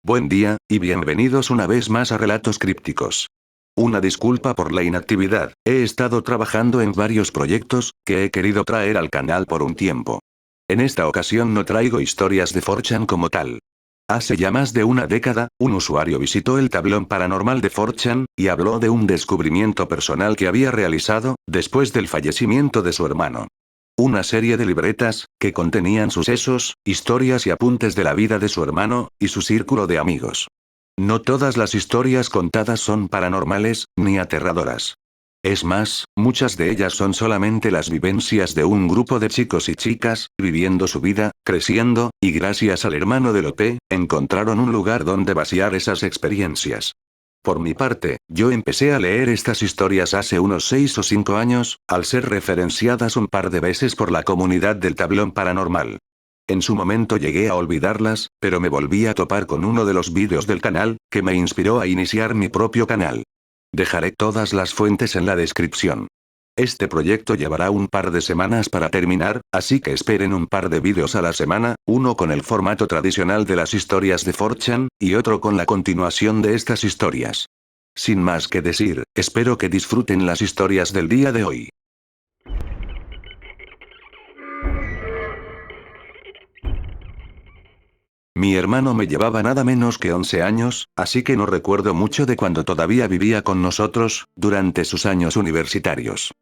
Buen día, y bienvenidos una vez más a Relatos Crípticos. Una disculpa por la inactividad, he estado trabajando en varios proyectos, que he querido traer al canal por un tiempo. En esta ocasión no traigo historias de 4chan como tal. Hace ya más de una década, un usuario visitó el tablón paranormal de 4chan, y habló de un descubrimiento personal que había realizado, después del fallecimiento de su hermano. Una serie de libretas, que contenían sucesos, historias y apuntes de la vida de su hermano, y su círculo de amigos. No todas las historias contadas son paranormales, ni aterradoras. Es más, muchas de ellas son solamente las vivencias de un grupo de chicos y chicas, viviendo su vida, creciendo, y gracias al hermano de Lope, encontraron un lugar donde vaciar esas experiencias. Por mi parte, yo empecé a leer estas historias hace unos 6 o 5 años, al ser referenciadas un par de veces por la comunidad del tablón paranormal. En su momento llegué a olvidarlas, pero me volví a topar con uno de los vídeos del canal, que me inspiró a iniciar mi propio canal. Dejaré todas las fuentes en la descripción. Este proyecto llevará un par de semanas para terminar, así que esperen un par de vídeos a la semana, uno con el formato tradicional de las historias de 4chan, y otro con la continuación de estas historias. Sin más que decir, espero que disfruten las historias del día de hoy. Mi hermano me llevaba nada menos que 11 años, así que no recuerdo mucho de cuando todavía vivía con nosotros, durante sus años universitarios.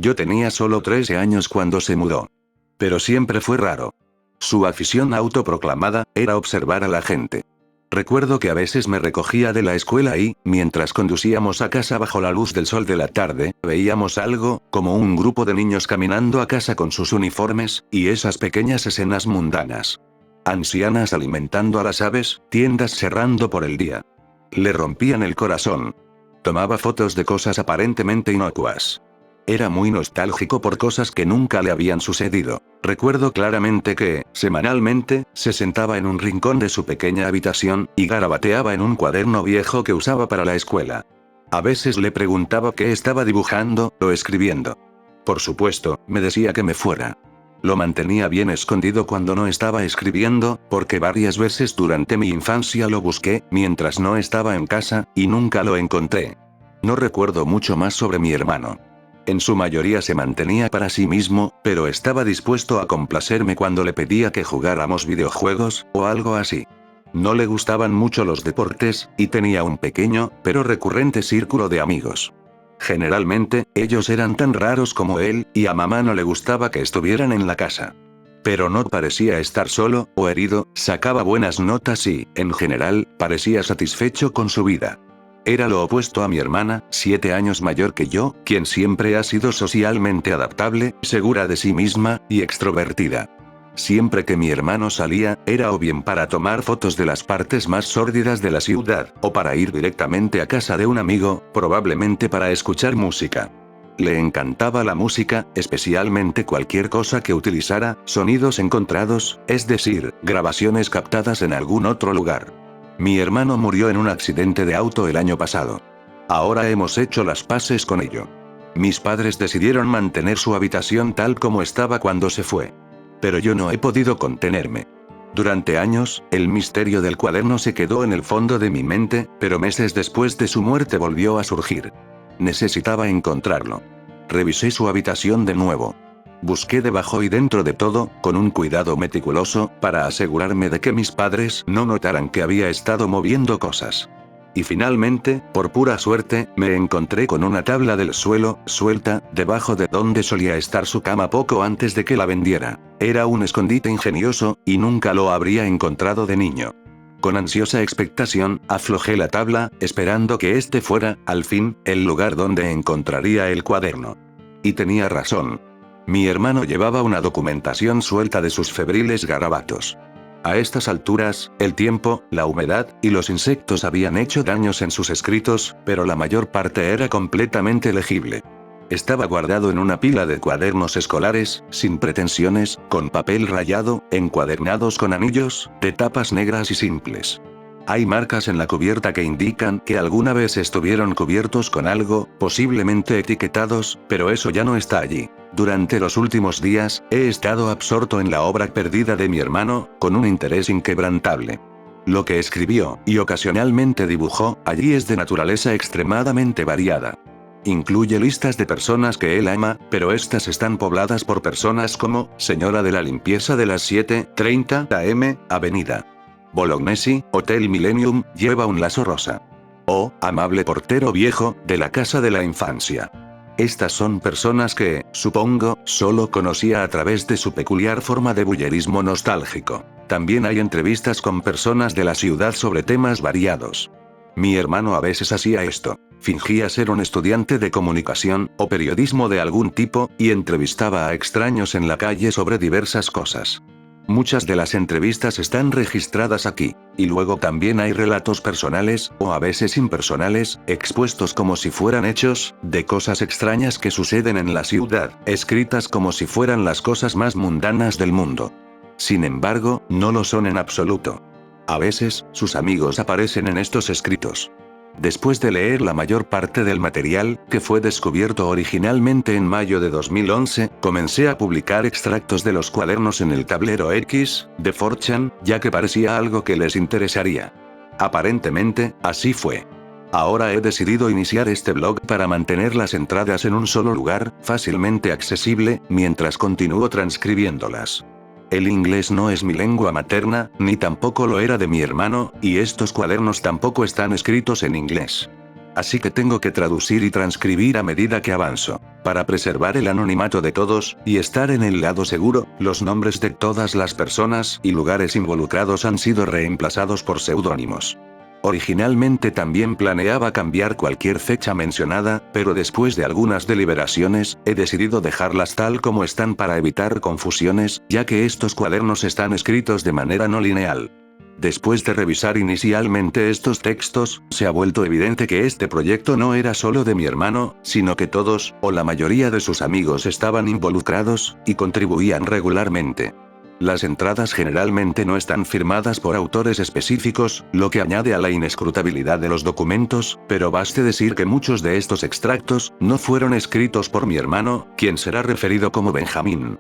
Yo tenía solo 13 años cuando se mudó. Pero siempre fue raro. Su afición autoproclamada, era observar a la gente. Recuerdo que a veces me recogía de la escuela y, mientras conducíamos a casa bajo la luz del sol de la tarde, veíamos algo, como un grupo de niños caminando a casa con sus uniformes, y esas pequeñas escenas mundanas. Ancianas alimentando a las aves, tiendas cerrando por el día. Le rompían el corazón. Tomaba fotos de cosas aparentemente inocuas. Era muy nostálgico por cosas que nunca le habían sucedido. Recuerdo claramente que, semanalmente, se sentaba en un rincón de su pequeña habitación, y garabateaba en un cuaderno viejo que usaba para la escuela. A veces le preguntaba qué estaba dibujando, o escribiendo. Por supuesto, me decía que me fuera. Lo mantenía bien escondido cuando no estaba escribiendo, porque varias veces durante mi infancia lo busqué, mientras no estaba en casa, y nunca lo encontré. No recuerdo mucho más sobre mi hermano. En su mayoría se mantenía para sí mismo, pero estaba dispuesto a complacerme cuando le pedía que jugáramos videojuegos, o algo así. No le gustaban mucho los deportes, y tenía un pequeño, pero recurrente círculo de amigos. Generalmente, ellos eran tan raros como él, y a mamá no le gustaba que estuvieran en la casa. Pero no parecía estar solo, o herido, sacaba buenas notas y, en general, parecía satisfecho con su vida. Era lo opuesto a mi hermana, 7 años mayor que yo, quien siempre ha sido socialmente adaptable, segura de sí misma, y extrovertida. Siempre que mi hermano salía, era o bien para tomar fotos de las partes más sórdidas de la ciudad, o para ir directamente a casa de un amigo, probablemente para escuchar música. Le encantaba la música, especialmente cualquier cosa que utilizara sonidos encontrados, es decir, grabaciones captadas en algún otro lugar. Mi hermano murió en un accidente de auto el año pasado. Ahora hemos hecho las paces con ello. Mis padres decidieron mantener su habitación tal como estaba cuando se fue. Pero yo no he podido contenerme. Durante años, el misterio del cuaderno se quedó en el fondo de mi mente, pero meses después de su muerte volvió a surgir. Necesitaba encontrarlo. Revisé su habitación de nuevo. Busqué debajo y dentro de todo, con un cuidado meticuloso, para asegurarme de que mis padres no notaran que había estado moviendo cosas. Y finalmente, por pura suerte, me encontré con una tabla del suelo, suelta, debajo de donde solía estar su cama poco antes de que la vendiera. Era un escondite ingenioso, y nunca lo habría encontrado de niño. Con ansiosa expectación, aflojé la tabla, esperando que este fuera, al fin, el lugar donde encontraría el cuaderno. Y tenía razón. Mi hermano llevaba una documentación suelta de sus febriles garabatos. A estas alturas, el tiempo, la humedad, y los insectos habían hecho daños en sus escritos, pero la mayor parte era completamente legible. Estaba guardado en una pila de cuadernos escolares, sin pretensiones, con papel rayado, encuadernados con anillos, de tapas negras y simples. Hay marcas en la cubierta que indican que alguna vez estuvieron cubiertos con algo, posiblemente etiquetados, pero eso ya no está allí. Durante los últimos días, he estado absorto en la obra perdida de mi hermano, con un interés inquebrantable. Lo que escribió, y ocasionalmente dibujó, allí es de naturaleza extremadamente variada. Incluye listas de personas que él ama, pero estas están pobladas por personas como, señora de la limpieza de las 7:30 am, Avenida Bolognesi, Hotel Millennium, lleva un lazo rosa. O, amable portero viejo, de la casa de la infancia. Estas son personas que, supongo, solo conocía a través de su peculiar forma de bullerismo nostálgico. También hay entrevistas con personas de la ciudad sobre temas variados. Mi hermano a veces hacía esto. Fingía ser un estudiante de comunicación, o periodismo de algún tipo, y entrevistaba a extraños en la calle sobre diversas cosas. Muchas de las entrevistas están registradas aquí, y luego también hay relatos personales, o a veces impersonales, expuestos como si fueran hechos, de cosas extrañas que suceden en la ciudad, escritas como si fueran las cosas más mundanas del mundo. Sin embargo, no lo son en absoluto. A veces, sus amigos aparecen en estos escritos. Después de leer la mayor parte del material, que fue descubierto originalmente en mayo de 2011, comencé a publicar extractos de los cuadernos en el tablero X, de 4chan, ya que parecía algo que les interesaría. Aparentemente, así fue. Ahora he decidido iniciar este blog para mantener las entradas en un solo lugar, fácilmente accesible, mientras continúo transcribiéndolas. El inglés no es mi lengua materna, ni tampoco lo era de mi hermano, y estos cuadernos tampoco están escritos en inglés. Así que tengo que traducir y transcribir a medida que avanzo. Para preservar el anonimato de todos, y estar en el lado seguro, los nombres de todas las personas y lugares involucrados han sido reemplazados por seudónimos. Originalmente también planeaba cambiar cualquier fecha mencionada, pero después de algunas deliberaciones, he decidido dejarlas tal como están para evitar confusiones, ya que estos cuadernos están escritos de manera no lineal. Después de revisar inicialmente estos textos, se ha vuelto evidente que este proyecto no era solo de mi hermano, sino que todos, o la mayoría de sus amigos estaban involucrados, y contribuían regularmente. Las entradas generalmente no están firmadas por autores específicos, lo que añade a la inescrutabilidad de los documentos, pero baste decir que muchos de estos extractos no fueron escritos por mi hermano, quien será referido como Benjamín.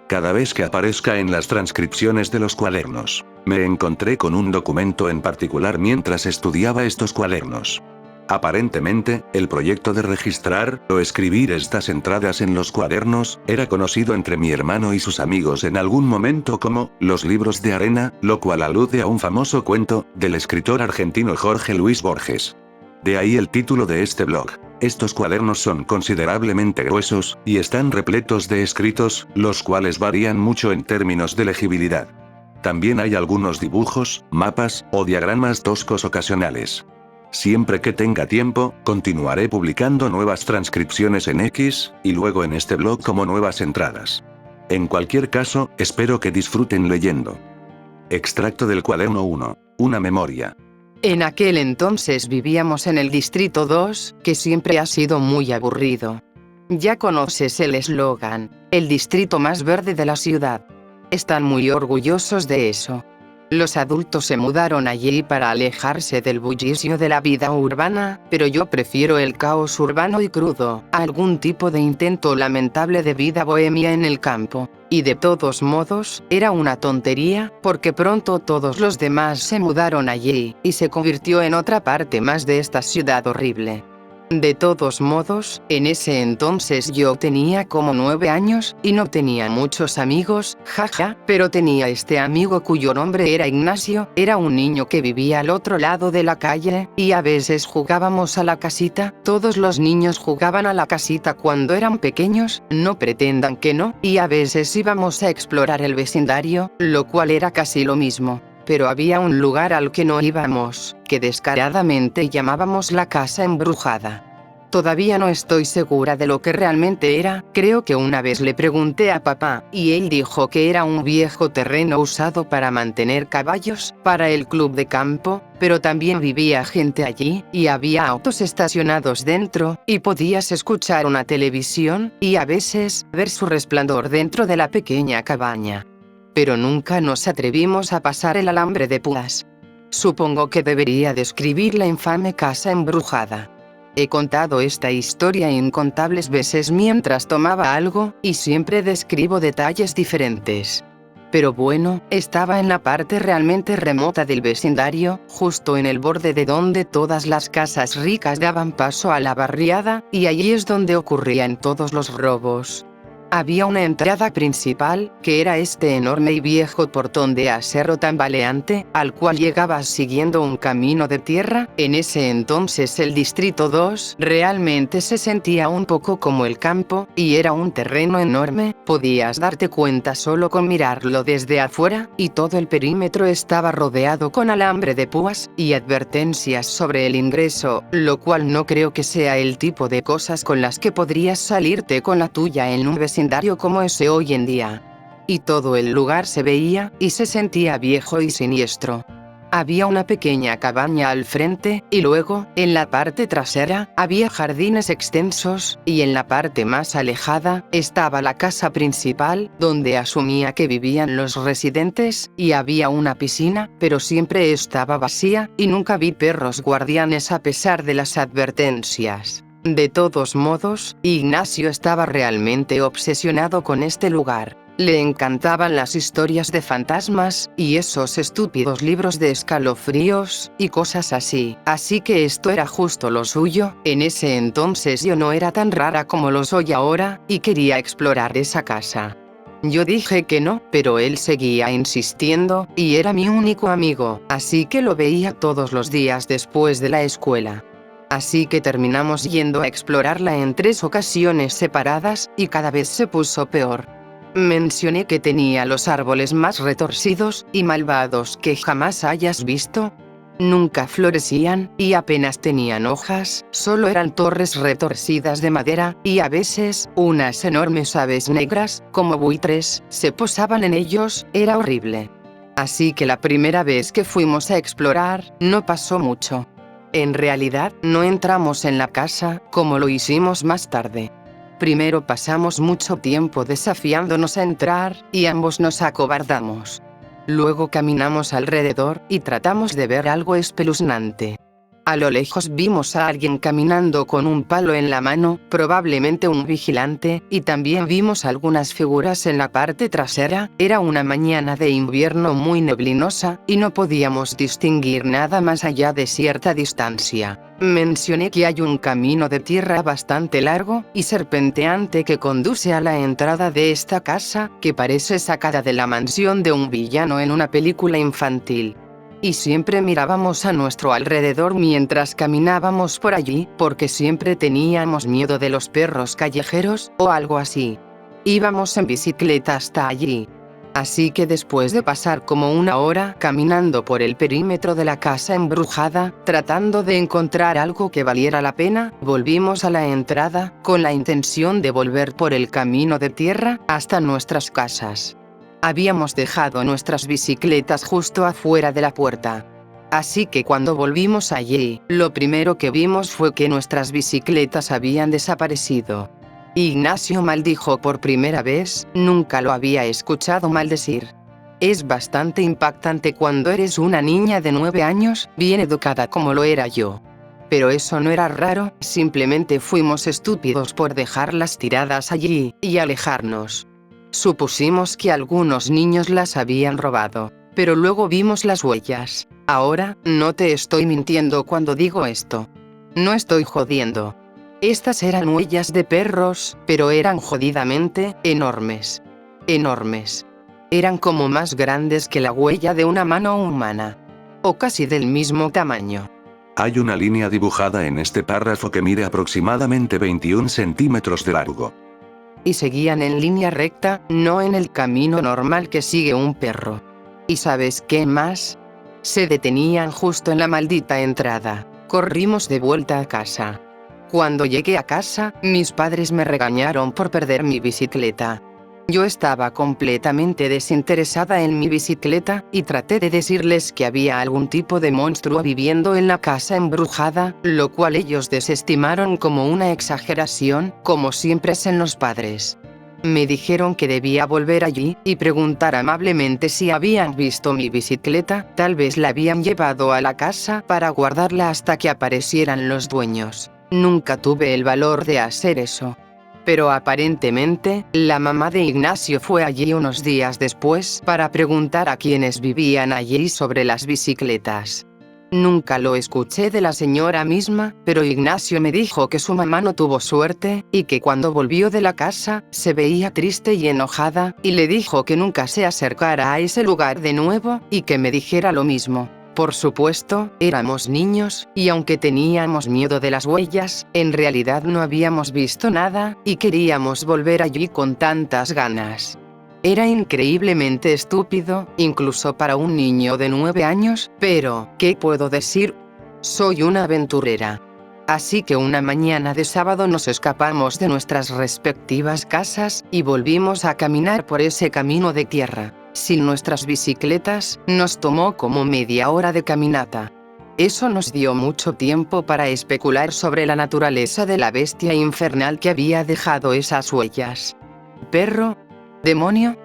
Cada vez que aparezca en las transcripciones de los cuadernos, me encontré con un documento en particular mientras estudiaba estos cuadernos. Aparentemente, el proyecto de registrar o escribir estas entradas en los cuadernos era conocido entre mi hermano y sus amigos en algún momento como los libros de arena, lo cual alude a un famoso cuento del escritor argentino Jorge Luis Borges. De ahí el título de este blog. Estos cuadernos son considerablemente gruesos, y están repletos de escritos, los cuales varían mucho en términos de legibilidad. También hay algunos dibujos, mapas, o diagramas toscos ocasionales. Siempre que tenga tiempo, continuaré publicando nuevas transcripciones en X, y luego en este blog como nuevas entradas. En cualquier caso, espero que disfruten leyendo. Extracto del cuaderno 1. Una memoria. En aquel entonces vivíamos en el Distrito 2, que siempre ha sido muy aburrido. Ya conoces el eslogan, el distrito más verde de la ciudad. Están muy orgullosos de eso. Los adultos se mudaron allí para alejarse del bullicio de la vida urbana, pero yo prefiero el caos urbano y crudo, a algún tipo de intento lamentable de vida bohemia en el campo. Y de todos modos, era una tontería, porque pronto todos los demás se mudaron allí, y se convirtió en otra parte más de esta ciudad horrible. De todos modos, en ese entonces yo tenía como 9 años, y no tenía muchos amigos, jaja, pero tenía este amigo cuyo nombre era Ignacio, era un niño que vivía al otro lado de la calle, y a veces jugábamos a la casita, todos los niños jugaban a la casita cuando eran pequeños, no pretendan que no, y a veces íbamos a explorar el vecindario, lo cual era casi lo mismo. Pero había un lugar al que no íbamos, que descaradamente llamábamos la casa embrujada. Todavía no estoy segura de lo que realmente era, creo que una vez le pregunté a papá, y él dijo que era un viejo terreno usado para mantener caballos, para el club de campo, pero también vivía gente allí, y había autos estacionados dentro, y podías escuchar una televisión, y a veces, ver su resplandor dentro de la pequeña cabaña. Pero nunca nos atrevimos a pasar el alambre de púas. Supongo que debería describir la infame casa embrujada. He contado esta historia incontables veces mientras tomaba algo, y siempre describo detalles diferentes. Pero bueno, estaba en la parte realmente remota del vecindario, justo en el borde de donde todas las casas ricas daban paso a la barriada, y allí es donde ocurrían todos los robos. Había una entrada principal, que era este enorme y viejo portón de acero tambaleante, al cual llegabas siguiendo un camino de tierra. En ese entonces el Distrito 2 realmente se sentía un poco como el campo, y era un terreno enorme, podías darte cuenta solo con mirarlo desde afuera, y todo el perímetro estaba rodeado con alambre de púas, y advertencias sobre el ingreso, lo cual no creo que sea el tipo de cosas con las que podrías salirte con la tuya en un vecindario como ese hoy en día. Y todo el lugar se veía, y se sentía viejo y siniestro. Había una pequeña cabaña al frente, y luego, en la parte trasera, había jardines extensos, y en la parte más alejada, estaba la casa principal, donde asumía que vivían los residentes, y había una piscina, pero siempre estaba vacía, y nunca vi perros guardianes a pesar de las advertencias. De todos modos, Ignacio estaba realmente obsesionado con este lugar. Le encantaban las historias de fantasmas, y esos estúpidos libros de escalofríos, y cosas así. Así que esto era justo lo suyo. En ese entonces yo no era tan rara como lo soy ahora, y quería explorar esa casa. Yo dije que no, pero él seguía insistiendo, y era mi único amigo, así que lo veía todos los días después de la escuela. Así que terminamos yendo a explorarla en 3 ocasiones separadas, y cada vez se puso peor. Mencioné que tenía los árboles más retorcidos y malvados que jamás hayas visto. Nunca florecían, y apenas tenían hojas, solo eran torres retorcidas de madera, y a veces, unas enormes aves negras, como buitres, se posaban en ellos. Era horrible. Así que la primera vez que fuimos a explorar, no pasó mucho. En realidad, no entramos en la casa, como lo hicimos más tarde. Primero pasamos mucho tiempo desafiándonos a entrar, y ambos nos acobardamos. Luego caminamos alrededor, y tratamos de ver algo espeluznante. A lo lejos vimos a alguien caminando con un palo en la mano, probablemente un vigilante, y también vimos algunas figuras en la parte trasera. Era una mañana de invierno muy neblinosa, y no podíamos distinguir nada más allá de cierta distancia. Mencioné que hay un camino de tierra bastante largo y serpenteante que conduce a la entrada de esta casa, que parece sacada de la mansión de un villano en una película infantil. Y siempre mirábamos a nuestro alrededor mientras caminábamos por allí, porque siempre teníamos miedo de los perros callejeros, o algo así. Íbamos en bicicleta hasta allí. Así que después de pasar como 1 hora caminando por el perímetro de la casa embrujada, tratando de encontrar algo que valiera la pena, volvimos a la entrada, con la intención de volver por el camino de tierra, hasta nuestras casas. Habíamos dejado nuestras bicicletas justo afuera de la puerta. Así que cuando volvimos allí, lo primero que vimos fue que nuestras bicicletas habían desaparecido. Ignacio maldijo por primera vez, nunca lo había escuchado maldecir. Es bastante impactante cuando eres una niña de 9 años, bien educada como lo era yo. Pero eso no era raro, simplemente fuimos estúpidos por dejarlas tiradas allí, y alejarnos. Supusimos que algunos niños las habían robado, pero luego vimos las huellas. Ahora, no te estoy mintiendo cuando digo esto. No estoy jodiendo. Estas eran huellas de perros, pero eran jodidamente enormes. Enormes. Eran como más grandes que la huella de una mano humana. O casi del mismo tamaño. Hay una línea dibujada en este párrafo que mide aproximadamente 21 centímetros de largo. Y seguían en línea recta, no en el camino normal que sigue un perro. ¿Y sabes qué más? Se detenían justo en la maldita entrada. Corrimos de vuelta a casa. Cuando llegué a casa, mis padres me regañaron por perder mi bicicleta. Yo estaba completamente desinteresada en mi bicicleta, y traté de decirles que había algún tipo de monstruo viviendo en la casa embrujada, lo cual ellos desestimaron como una exageración, como siempre hacen los padres. Me dijeron que debía volver allí, y preguntar amablemente si habían visto mi bicicleta, tal vez la habían llevado a la casa para guardarla hasta que aparecieran los dueños. Nunca tuve el valor de hacer eso. Pero aparentemente, la mamá de Ignacio fue allí unos días después para preguntar a quienes vivían allí sobre las bicicletas. Nunca lo escuché de la señora misma, pero Ignacio me dijo que su mamá no tuvo suerte, y que cuando volvió de la casa, se veía triste y enojada, y le dijo que nunca se acercara a ese lugar de nuevo, y que me dijera lo mismo. Por supuesto, éramos niños, y aunque teníamos miedo de las huellas, en realidad no habíamos visto nada, y queríamos volver allí con tantas ganas. Era increíblemente estúpido, incluso para un niño de 9 años, pero, ¿qué puedo decir? Soy una aventurera. Así que una mañana de sábado nos escapamos de nuestras respectivas casas, y volvimos a caminar por ese camino de tierra. Sin nuestras bicicletas, nos tomó como media hora de caminata. Eso nos dio mucho tiempo para especular sobre la naturaleza de la bestia infernal que había dejado esas huellas. ¿Perro? ¿Demonio?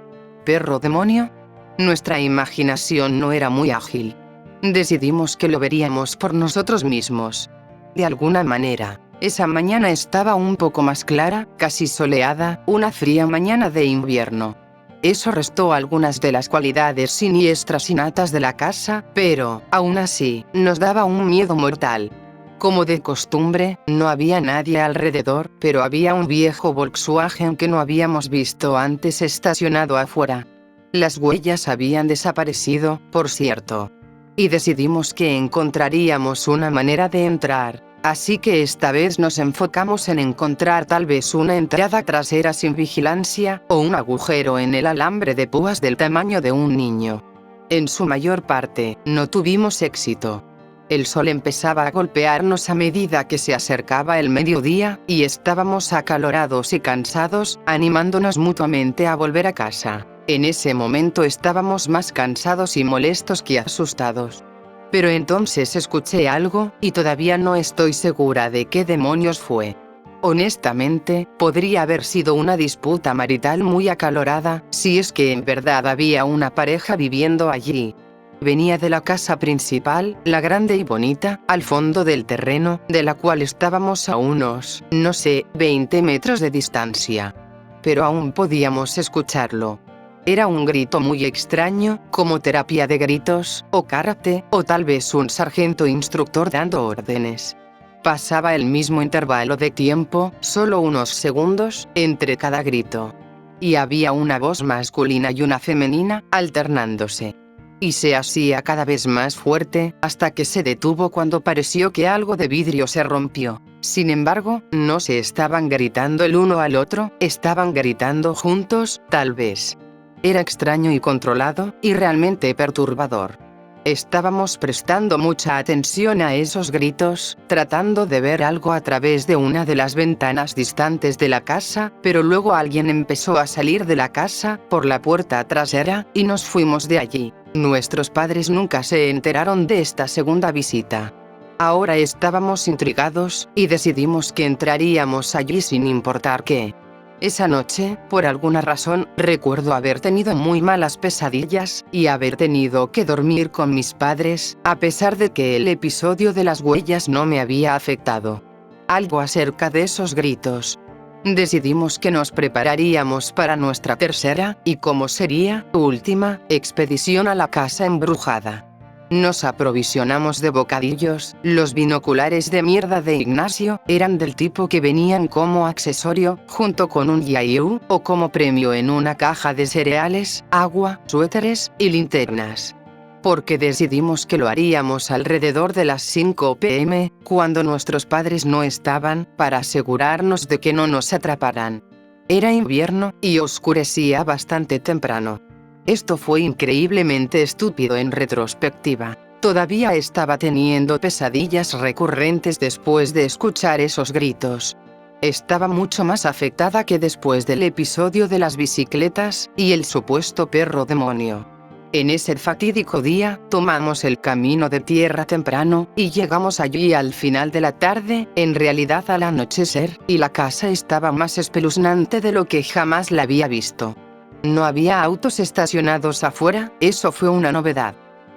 ¿Perro demonio? Nuestra imaginación no era muy ágil. Decidimos que lo veríamos por nosotros mismos. De alguna manera, esa mañana estaba un poco más clara, casi soleada, una fría mañana de invierno. Eso restó algunas de las cualidades siniestras innatas de la casa, pero, aún así, nos daba un miedo mortal. Como de costumbre, no había nadie alrededor, pero había un viejo Volkswagen que no habíamos visto antes estacionado afuera. Las huellas habían desaparecido, por cierto. Y decidimos que encontraríamos una manera de entrar, así que esta vez nos enfocamos en encontrar tal vez una entrada trasera sin vigilancia, o un agujero en el alambre de púas del tamaño de un niño. En su mayor parte, no tuvimos éxito. El sol empezaba a golpearnos a medida que se acercaba el mediodía, y estábamos acalorados y cansados, animándonos mutuamente a volver a casa. En ese momento estábamos más cansados y molestos que asustados. Pero entonces escuché algo, y todavía no estoy segura de qué demonios fue. Honestamente, podría haber sido una disputa marital muy acalorada, si es que en verdad había una pareja viviendo allí. Venía de la casa principal, la grande y bonita, al fondo del terreno, de la cual estábamos a unos, no sé, 20 metros de distancia. Pero aún podíamos escucharlo. Era un grito muy extraño, como terapia de gritos, o karate, o tal vez un sargento instructor dando órdenes. Pasaba el mismo intervalo de tiempo, solo unos segundos, entre cada grito. Y había una voz masculina y una femenina, alternándose. Y se hacía cada vez más fuerte, hasta que se detuvo cuando pareció que algo de vidrio se rompió. Sin embargo, no se estaban gritando el uno al otro, estaban gritando juntos, tal vez. Era extraño y controlado, y realmente perturbador. Estábamos prestando mucha atención a esos gritos, tratando de ver algo a través de una de las ventanas distantes de la casa, pero luego alguien empezó a salir de la casa, por la puerta trasera, y nos fuimos de allí. Nuestros padres nunca se enteraron de esta segunda visita. Ahora estábamos intrigados, y decidimos que entraríamos allí sin importar qué. Esa noche, por alguna razón, recuerdo haber tenido muy malas pesadillas, y haber tenido que dormir con mis padres, a pesar de que el episodio de las huellas no me había afectado. Algo acerca de esos gritos. Decidimos que nos prepararíamos para nuestra tercera, y como sería, última, expedición a la casa embrujada. Nos aprovisionamos de bocadillos, los binoculares de mierda de Ignacio, eran del tipo que venían como accesorio, junto con un yayú, o como premio en una caja de cereales, agua, suéteres, y linternas. Porque decidimos que lo haríamos alrededor de las 5 p.m., cuando nuestros padres no estaban, para asegurarnos de que no nos atraparan. Era invierno, y oscurecía bastante temprano. Esto fue increíblemente estúpido en retrospectiva. Todavía estaba teniendo pesadillas recurrentes después de escuchar esos gritos. Estaba mucho más afectada que después del episodio de las bicicletas, y el supuesto perro demonio. En ese fatídico día, tomamos el camino de tierra temprano, y llegamos allí al final de la tarde, en realidad al anochecer, y la casa estaba más espeluznante de lo que jamás la había visto. No había autos estacionados afuera, eso fue una novedad.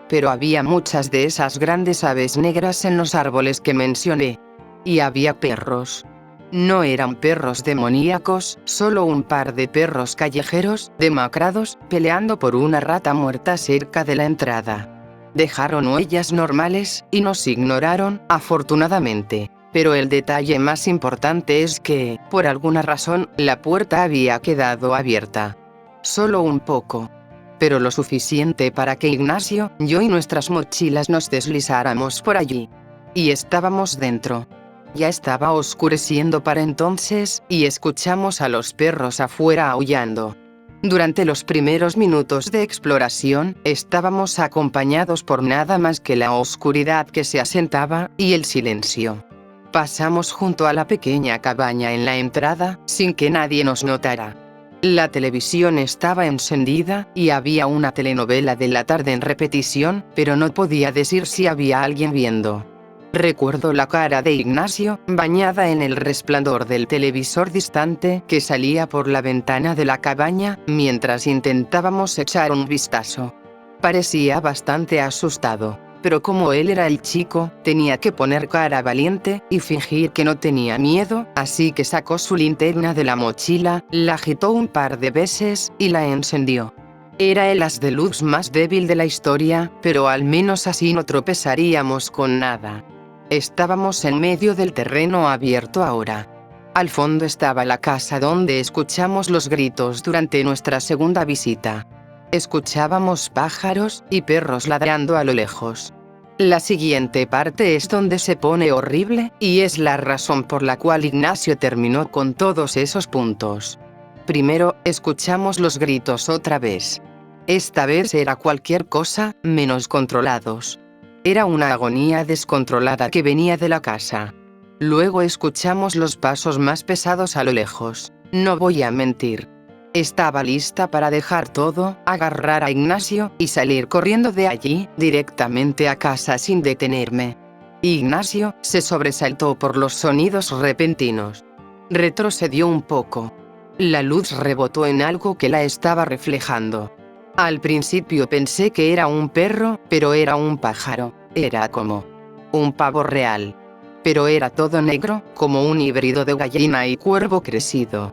Pero había muchas de esas grandes aves negras en los árboles que mencioné. Y había perros. No eran perros demoníacos, solo un par de perros callejeros, demacrados, peleando por una rata muerta cerca de la entrada. Dejaron huellas normales, y nos ignoraron, afortunadamente. Pero el detalle más importante es que, por alguna razón, la puerta había quedado abierta. Solo un poco. Pero lo suficiente para que Ignacio, yo y nuestras mochilas nos deslizáramos por allí. Y estábamos dentro. Ya estaba oscureciendo para entonces, y escuchamos a los perros afuera aullando. Durante los primeros minutos de exploración, estábamos acompañados por nada más que la oscuridad que se asentaba, y el silencio. Pasamos junto a la pequeña cabaña en la entrada, sin que nadie nos notara. La televisión estaba encendida, y había una telenovela de la tarde en repetición, pero no podía decir si había alguien viendo. Recuerdo la cara de Ignacio, bañada en el resplandor del televisor distante que salía por la ventana de la cabaña, mientras intentábamos echar un vistazo. Parecía bastante asustado, pero como él era el chico, tenía que poner cara valiente y fingir que no tenía miedo, así que sacó su linterna de la mochila, la agitó un par de veces y la encendió. Era el haz de luz más débil de la historia, pero al menos así no tropezaríamos con nada. Estábamos en medio del terreno abierto ahora. Al fondo estaba la casa donde escuchamos los gritos durante nuestra segunda visita. Escuchábamos pájaros y perros ladrando a lo lejos. La siguiente parte es donde se pone horrible, y es la razón por la cual Ignacio terminó con todos esos puntos. Primero, escuchamos los gritos otra vez. Esta vez era cualquier cosa, menos controlados. Era una agonía descontrolada que venía de la casa. Luego escuchamos los pasos más pesados a lo lejos. No voy a mentir. Estaba lista para dejar todo, agarrar a Ignacio, y salir corriendo de allí, directamente a casa sin detenerme. Ignacio se sobresaltó por los sonidos repentinos. Retrocedió un poco. La luz rebotó en algo que la estaba reflejando. Al principio pensé que era un perro, pero era un pájaro. Era como un pavo real. Pero era todo negro, como un híbrido de gallina y cuervo crecido.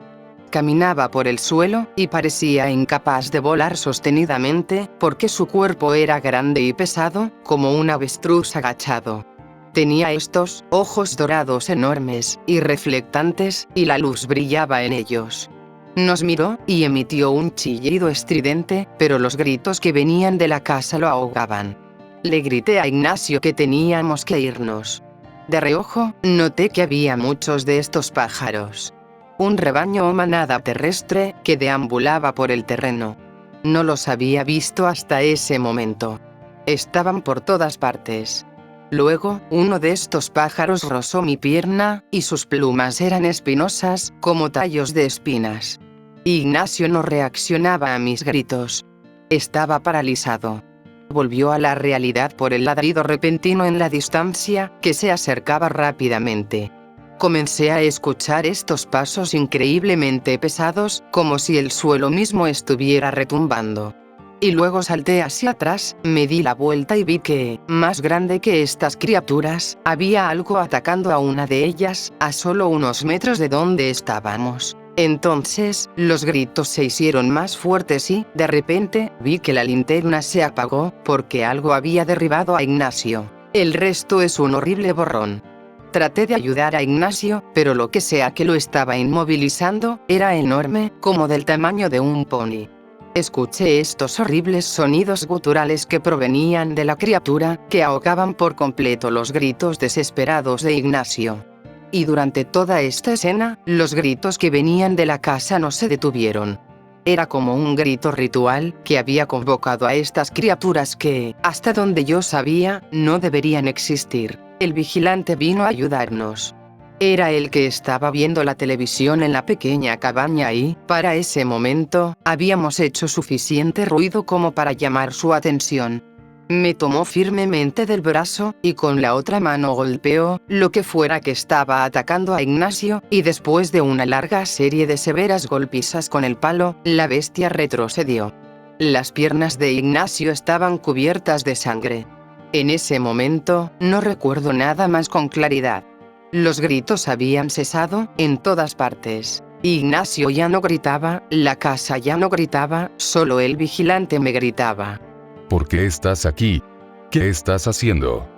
Caminaba por el suelo, y parecía incapaz de volar sostenidamente, porque su cuerpo era grande y pesado, como un avestruz agachado. Tenía estos ojos dorados enormes y reflectantes, y la luz brillaba en ellos. Nos miró, y emitió un chillido estridente, pero los gritos que venían de la casa lo ahogaban. Le grité a Ignacio que teníamos que irnos. De reojo, noté que había muchos de estos pájaros. Un rebaño o manada terrestre, que deambulaba por el terreno. No los había visto hasta ese momento. Estaban por todas partes. Luego, uno de estos pájaros rozó mi pierna, y sus plumas eran espinosas, como tallos de espinas. Ignacio no reaccionaba a mis gritos. Estaba paralizado. Volvió a la realidad por el ladrido repentino en la distancia, que se acercaba rápidamente. Comencé a escuchar estos pasos increíblemente pesados, como si el suelo mismo estuviera retumbando. Y luego salté hacia atrás, me di la vuelta y vi que, más grande que estas criaturas, había algo atacando a una de ellas, a solo unos metros de donde estábamos. Entonces, los gritos se hicieron más fuertes y, de repente, vi que la linterna se apagó, porque algo había derribado a Ignacio. El resto es un horrible borrón. Traté de ayudar a Ignacio, pero lo que sea que lo estaba inmovilizando, era enorme, como del tamaño de un pony. Escuché estos horribles sonidos guturales que provenían de la criatura, que ahogaban por completo los gritos desesperados de Ignacio. Y durante toda esta escena, los gritos que venían de la casa no se detuvieron. Era como un grito ritual, que había convocado a estas criaturas que, hasta donde yo sabía, no deberían existir. El vigilante vino a ayudarnos. Era el que estaba viendo la televisión en la pequeña cabaña y, para ese momento, habíamos hecho suficiente ruido como para llamar su atención. Me tomó firmemente del brazo, y con la otra mano golpeó lo que fuera que estaba atacando a Ignacio, y después de una larga serie de severas golpizas con el palo, la bestia retrocedió. Las piernas de Ignacio estaban cubiertas de sangre. En ese momento, no recuerdo nada más con claridad. Los gritos habían cesado, en todas partes. Ignacio ya no gritaba, la casa ya no gritaba, solo el vigilante me gritaba. ¿Por qué estás aquí? ¿Qué estás haciendo?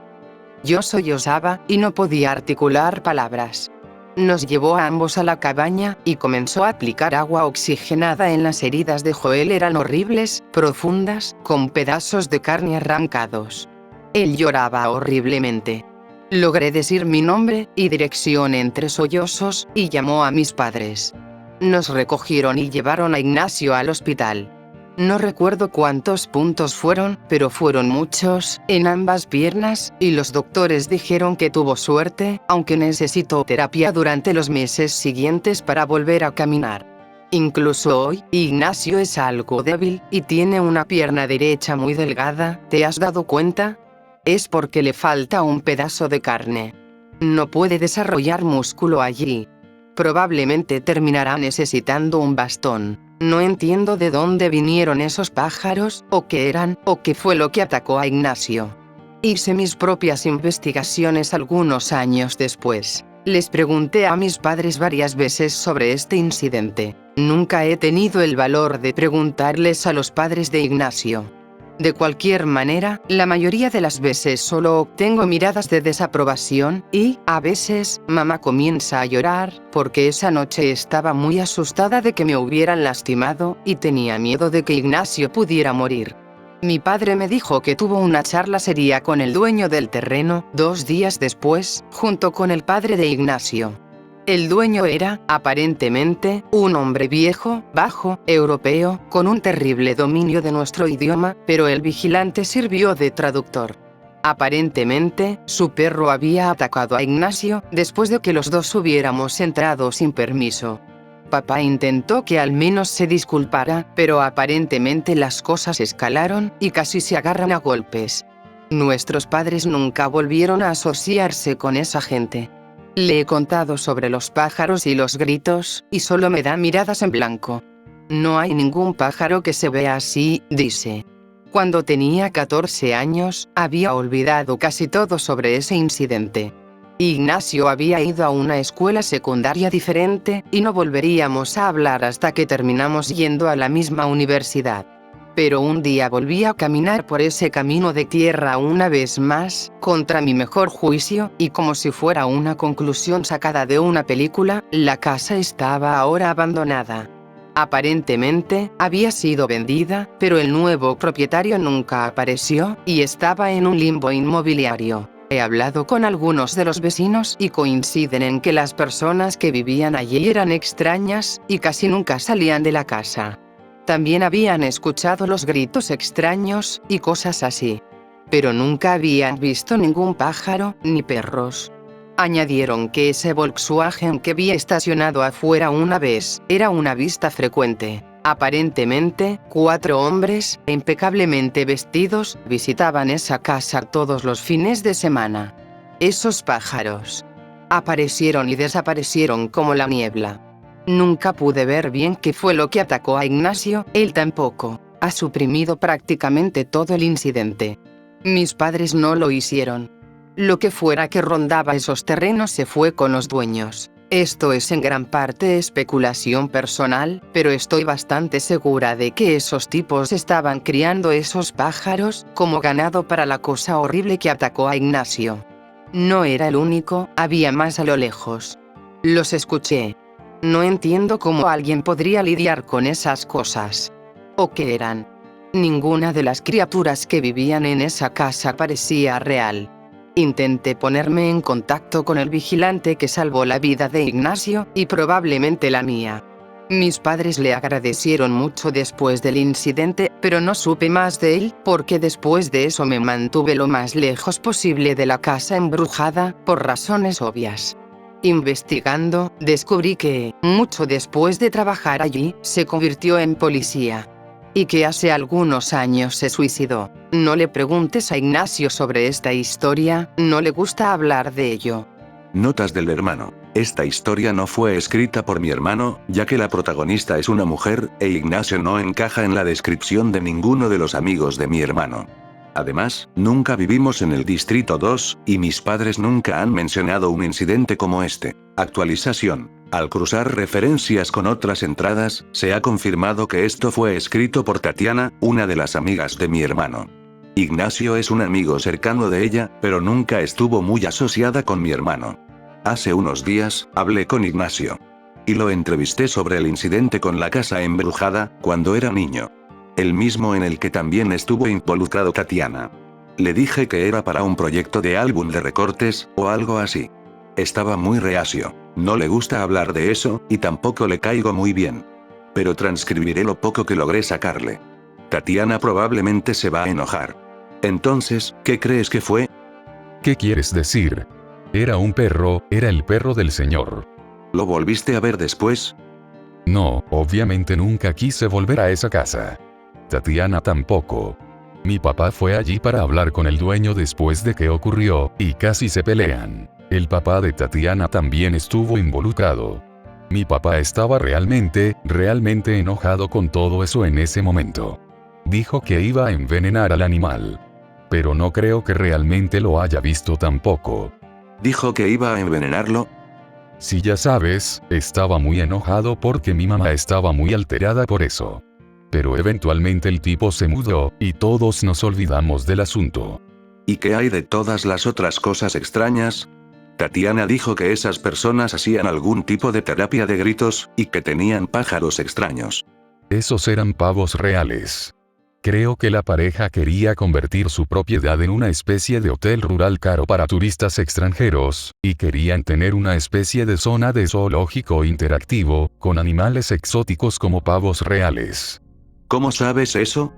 Yo sollozaba, y no podía articular palabras. Nos llevó a ambos a la cabaña, y comenzó a aplicar agua oxigenada en las heridas de Joel. Eran horribles, profundas, con pedazos de carne arrancados. Él lloraba horriblemente. Logré decir mi nombre y dirección entre sollozos, y llamó a mis padres. Nos recogieron y llevaron a Ignacio al hospital. No recuerdo cuántos puntos fueron, pero fueron muchos, en ambas piernas, y los doctores dijeron que tuvo suerte, aunque necesitó terapia durante los meses siguientes para volver a caminar. Incluso hoy, Ignacio es algo débil, y tiene una pierna derecha muy delgada. ¿Te has dado cuenta? Es porque le falta un pedazo de carne. No puede desarrollar músculo allí. Probablemente terminará necesitando un bastón. No entiendo de dónde vinieron esos pájaros, o qué eran, o qué fue lo que atacó a Ignacio. Hice mis propias investigaciones algunos años después. Les pregunté a mis padres varias veces sobre este incidente. Nunca he tenido el valor de preguntarles a los padres de Ignacio. De cualquier manera, la mayoría de las veces solo obtengo miradas de desaprobación, y, a veces, mamá comienza a llorar, porque esa noche estaba muy asustada de que me hubieran lastimado, y tenía miedo de que Ignacio pudiera morir. Mi padre me dijo que tuvo una charla seria con el dueño del terreno, 2 días después, junto con el padre de Ignacio. El dueño era, aparentemente, un hombre viejo, bajo, europeo, con un terrible dominio de nuestro idioma, pero el vigilante sirvió de traductor. Aparentemente, su perro había atacado a Ignacio, después de que los dos hubiéramos entrado sin permiso. Papá intentó que al menos se disculpara, pero aparentemente las cosas escalaron, y casi se agarran a golpes. Nuestros padres nunca volvieron a asociarse con esa gente. Le he contado sobre los pájaros y los gritos, y solo me da miradas en blanco. No hay ningún pájaro que se vea así, dice. Cuando tenía 14 años, había olvidado casi todo sobre ese incidente. Ignacio había ido a una escuela secundaria diferente, y no volveríamos a hablar hasta que terminamos yendo a la misma universidad. Pero un día volví a caminar por ese camino de tierra una vez más, contra mi mejor juicio, y como si fuera una conclusión sacada de una película, la casa estaba ahora abandonada. Aparentemente, había sido vendida, pero el nuevo propietario nunca apareció, y estaba en un limbo inmobiliario. He hablado con algunos de los vecinos y coinciden en que las personas que vivían allí eran extrañas, y casi nunca salían de la casa. También habían escuchado los gritos extraños, y cosas así. Pero nunca habían visto ningún pájaro, ni perros. Añadieron que ese Volkswagen que vi estacionado afuera una vez, era una vista frecuente. Aparentemente, 4 hombres, impecablemente vestidos, visitaban esa casa todos los fines de semana. Esos pájaros aparecieron y desaparecieron como la niebla. Nunca pude ver bien qué fue lo que atacó a Ignacio, él tampoco. Ha suprimido prácticamente todo el incidente. Mis padres no lo hicieron. Lo que fuera que rondaba esos terrenos se fue con los dueños. Esto es en gran parte especulación personal, pero estoy bastante segura de que esos tipos estaban criando esos pájaros como ganado para la cosa horrible que atacó a Ignacio. No era el único, había más a lo lejos. Los escuché. No entiendo cómo alguien podría lidiar con esas cosas. ¿O qué eran? Ninguna de las criaturas que vivían en esa casa parecía real. Intenté ponerme en contacto con el vigilante que salvó la vida de Ignacio, y probablemente la mía. Mis padres le agradecieron mucho después del incidente, pero no supe más de él, porque después de eso me mantuve lo más lejos posible de la casa embrujada, por razones obvias. Investigando, descubrí que, mucho después de trabajar allí, se convirtió en policía. Y que hace algunos años se suicidó. No le preguntes a Ignacio sobre esta historia, no le gusta hablar de ello. Notas del hermano. Esta historia no fue escrita por mi hermano, ya que la protagonista es una mujer, e Ignacio no encaja en la descripción de ninguno de los amigos de mi hermano. Además, nunca vivimos en el Distrito 2, y mis padres nunca han mencionado un incidente como este. Actualización. Al cruzar referencias con otras entradas, se ha confirmado que esto fue escrito por Tatiana, una de las amigas de mi hermano. Ignacio es un amigo cercano de ella, pero nunca estuvo muy asociada con mi hermano. Hace unos días, hablé con Ignacio. Y lo entrevisté sobre el incidente con la casa embrujada, cuando era niño. El mismo en el que también estuvo involucrado Tatiana. Le dije que era para un proyecto de álbum de recortes, o algo así. Estaba muy reacio, no le gusta hablar de eso, y tampoco le caigo muy bien. Pero transcribiré lo poco que logré sacarle. Tatiana probablemente se va a enojar. Entonces, ¿qué crees que fue? ¿Qué quieres decir? Era un perro, era el perro del señor. ¿Lo volviste a ver después? No, obviamente nunca quise volver a esa casa. Tatiana tampoco. Mi papá fue allí para hablar con el dueño después de que ocurrió, y casi se pelean. El papá de Tatiana también estuvo involucrado. Mi papá estaba realmente enojado con todo eso en ese momento. Dijo que iba a envenenar al animal. Pero no creo que realmente lo haya visto tampoco. ¿Dijo que iba a envenenarlo? Si ya sabes, estaba muy enojado porque mi mamá estaba muy alterada por eso. Pero eventualmente el tipo se mudó, y todos nos olvidamos del asunto. ¿Y qué hay de todas las otras cosas extrañas? Tatiana dijo que esas personas hacían algún tipo de terapia de gritos, y que tenían pájaros extraños. Esos eran pavos reales. Creo que la pareja quería convertir su propiedad en una especie de hotel rural caro para turistas extranjeros, y querían tener una especie de zona de zoológico interactivo, con animales exóticos como pavos reales. ¿Cómo sabes eso?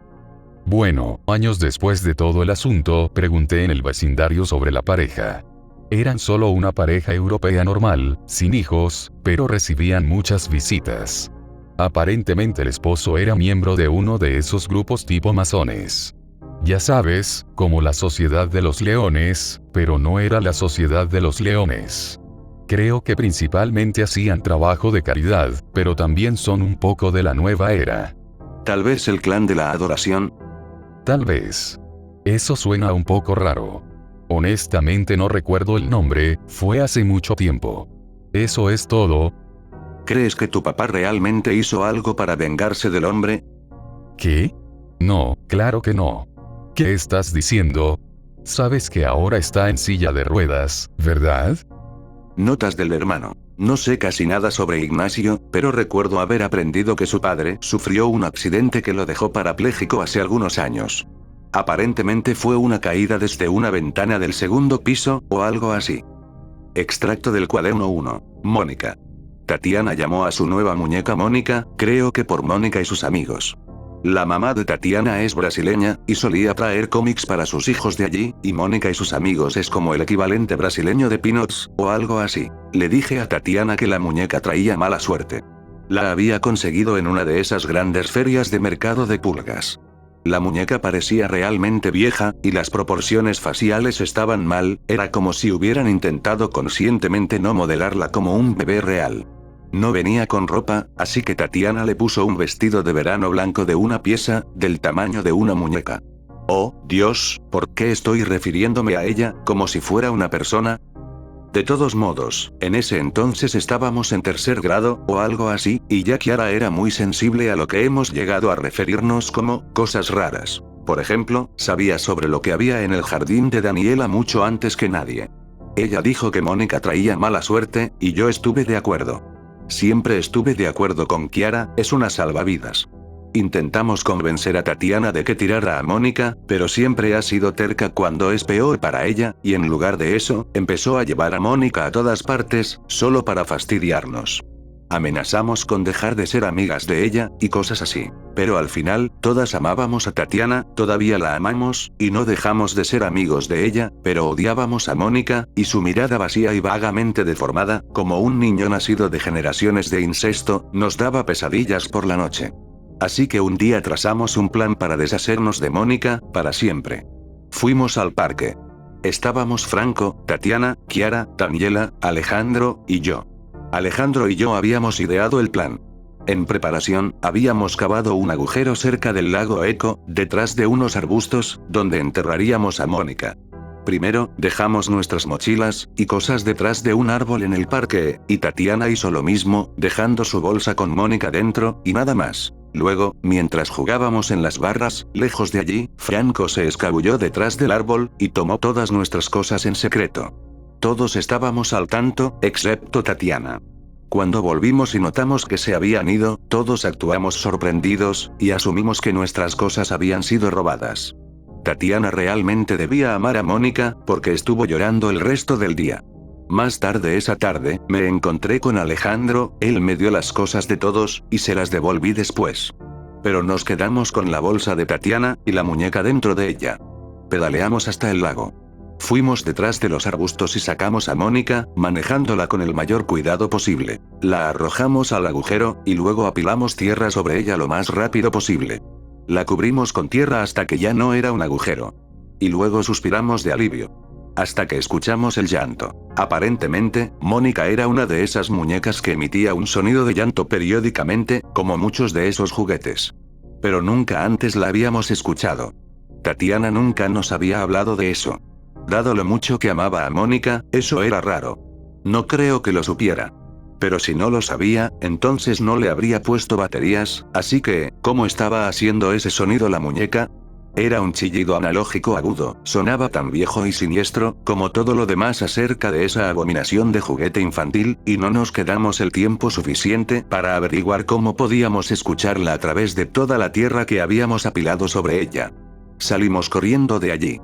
Bueno, años después de todo el asunto, pregunté en el vecindario sobre la pareja. Eran solo una pareja europea normal, sin hijos, pero recibían muchas visitas. Aparentemente el esposo era miembro de uno de esos grupos tipo masones. Ya sabes, como la Sociedad de los Leones, pero no era la Sociedad de los Leones. Creo que principalmente hacían trabajo de caridad, pero también son un poco de la nueva era. Tal vez el clan de la adoración. Tal vez. Eso suena un poco raro. Honestamente no recuerdo el nombre, fue hace mucho tiempo. Eso es todo. ¿Crees que tu papá realmente hizo algo para vengarse del hombre? ¿Qué? No, claro que no. ¿Qué estás diciendo? Sabes que ahora está en silla de ruedas, ¿verdad? Notas del hermano. No sé casi nada sobre Ignacio, pero recuerdo haber aprendido que su padre sufrió un accidente que lo dejó parapléjico hace algunos años. Aparentemente fue una caída desde una ventana del segundo piso, o algo así. Extracto del cuaderno 1. Mónica. Tatiana llamó a su nueva muñeca Mónica, creo que por Mónica y sus amigos. La mamá de Tatiana es brasileña, y solía traer cómics para sus hijos de allí, y Mónica y sus amigos es como el equivalente brasileño de Peanuts, o algo así. Le dije a Tatiana que la muñeca traía mala suerte. La había conseguido en una de esas grandes ferias de mercado de pulgas. La muñeca parecía realmente vieja, y las proporciones faciales estaban mal, era como si hubieran intentado conscientemente no modelarla como un bebé real. No venía con ropa, así que Tatiana le puso un vestido de verano blanco de una pieza, del tamaño de una muñeca. Oh, Dios, ¿por qué estoy refiriéndome a ella, como si fuera una persona? De todos modos, en ese entonces estábamos en tercer grado, o algo así, y ya Kiara era muy sensible a lo que hemos llegado a referirnos como cosas raras. Por ejemplo, sabía sobre lo que había en el jardín de Daniela mucho antes que nadie. Ella dijo que Mónica traía mala suerte, y yo estuve de acuerdo. Siempre estuve de acuerdo con Kiara, es una salvavidas. Intentamos convencer a Tatiana de que tirara a Mónica, pero siempre ha sido terca cuando es peor para ella, y en lugar de eso, empezó a llevar a Mónica a todas partes, solo para fastidiarnos. Amenazamos con dejar de ser amigas de ella, y cosas así. Pero al final, todas amábamos a Tatiana, todavía la amamos, y no dejamos de ser amigos de ella, pero odiábamos a Mónica, y su mirada vacía y vagamente deformada, como un niño nacido de generaciones de incesto, nos daba pesadillas por la noche. Así que un día trazamos un plan para deshacernos de Mónica, para siempre. Fuimos al parque. Estábamos Franco, Tatiana, Kiara, Daniela, Alejandro, y yo. Alejandro y yo habíamos ideado el plan. En preparación, habíamos cavado un agujero cerca del lago Eco, detrás de unos arbustos, donde enterraríamos a Mónica. Primero, dejamos nuestras mochilas y cosas detrás de un árbol en el parque, y Tatiana hizo lo mismo, dejando su bolsa con Mónica dentro, y nada más. Luego, mientras jugábamos en las barras, lejos de allí, Franco se escabulló detrás del árbol, y tomó todas nuestras cosas en secreto. Todos estábamos al tanto, excepto Tatiana. Cuando volvimos y notamos que se habían ido, todos actuamos sorprendidos, y asumimos que nuestras cosas habían sido robadas. Tatiana realmente debía amar a Mónica, porque estuvo llorando el resto del día. Más tarde esa tarde, me encontré con Alejandro, él me dio las cosas de todos, y se las devolví después. Pero nos quedamos con la bolsa de Tatiana, y la muñeca dentro de ella. Pedaleamos hasta el lago. Fuimos detrás de los arbustos y sacamos a Mónica, manejándola con el mayor cuidado posible. La arrojamos al agujero, y luego apilamos tierra sobre ella lo más rápido posible. La cubrimos con tierra hasta que ya no era un agujero. Y luego suspiramos de alivio. Hasta que escuchamos el llanto. Aparentemente, Mónica era una de esas muñecas que emitía un sonido de llanto periódicamente, como muchos de esos juguetes. Pero nunca antes la habíamos escuchado. Tatiana nunca nos había hablado de eso. Dado lo mucho que amaba a Mónica, eso era raro. No creo que lo supiera. Pero si no lo sabía, entonces no le habría puesto baterías, así que, ¿cómo estaba haciendo ese sonido la muñeca? Era un chillido analógico agudo, sonaba tan viejo y siniestro, como todo lo demás acerca de esa abominación de juguete infantil, y no nos quedamos el tiempo suficiente para averiguar cómo podíamos escucharla a través de toda la tierra que habíamos apilado sobre ella. Salimos corriendo de allí.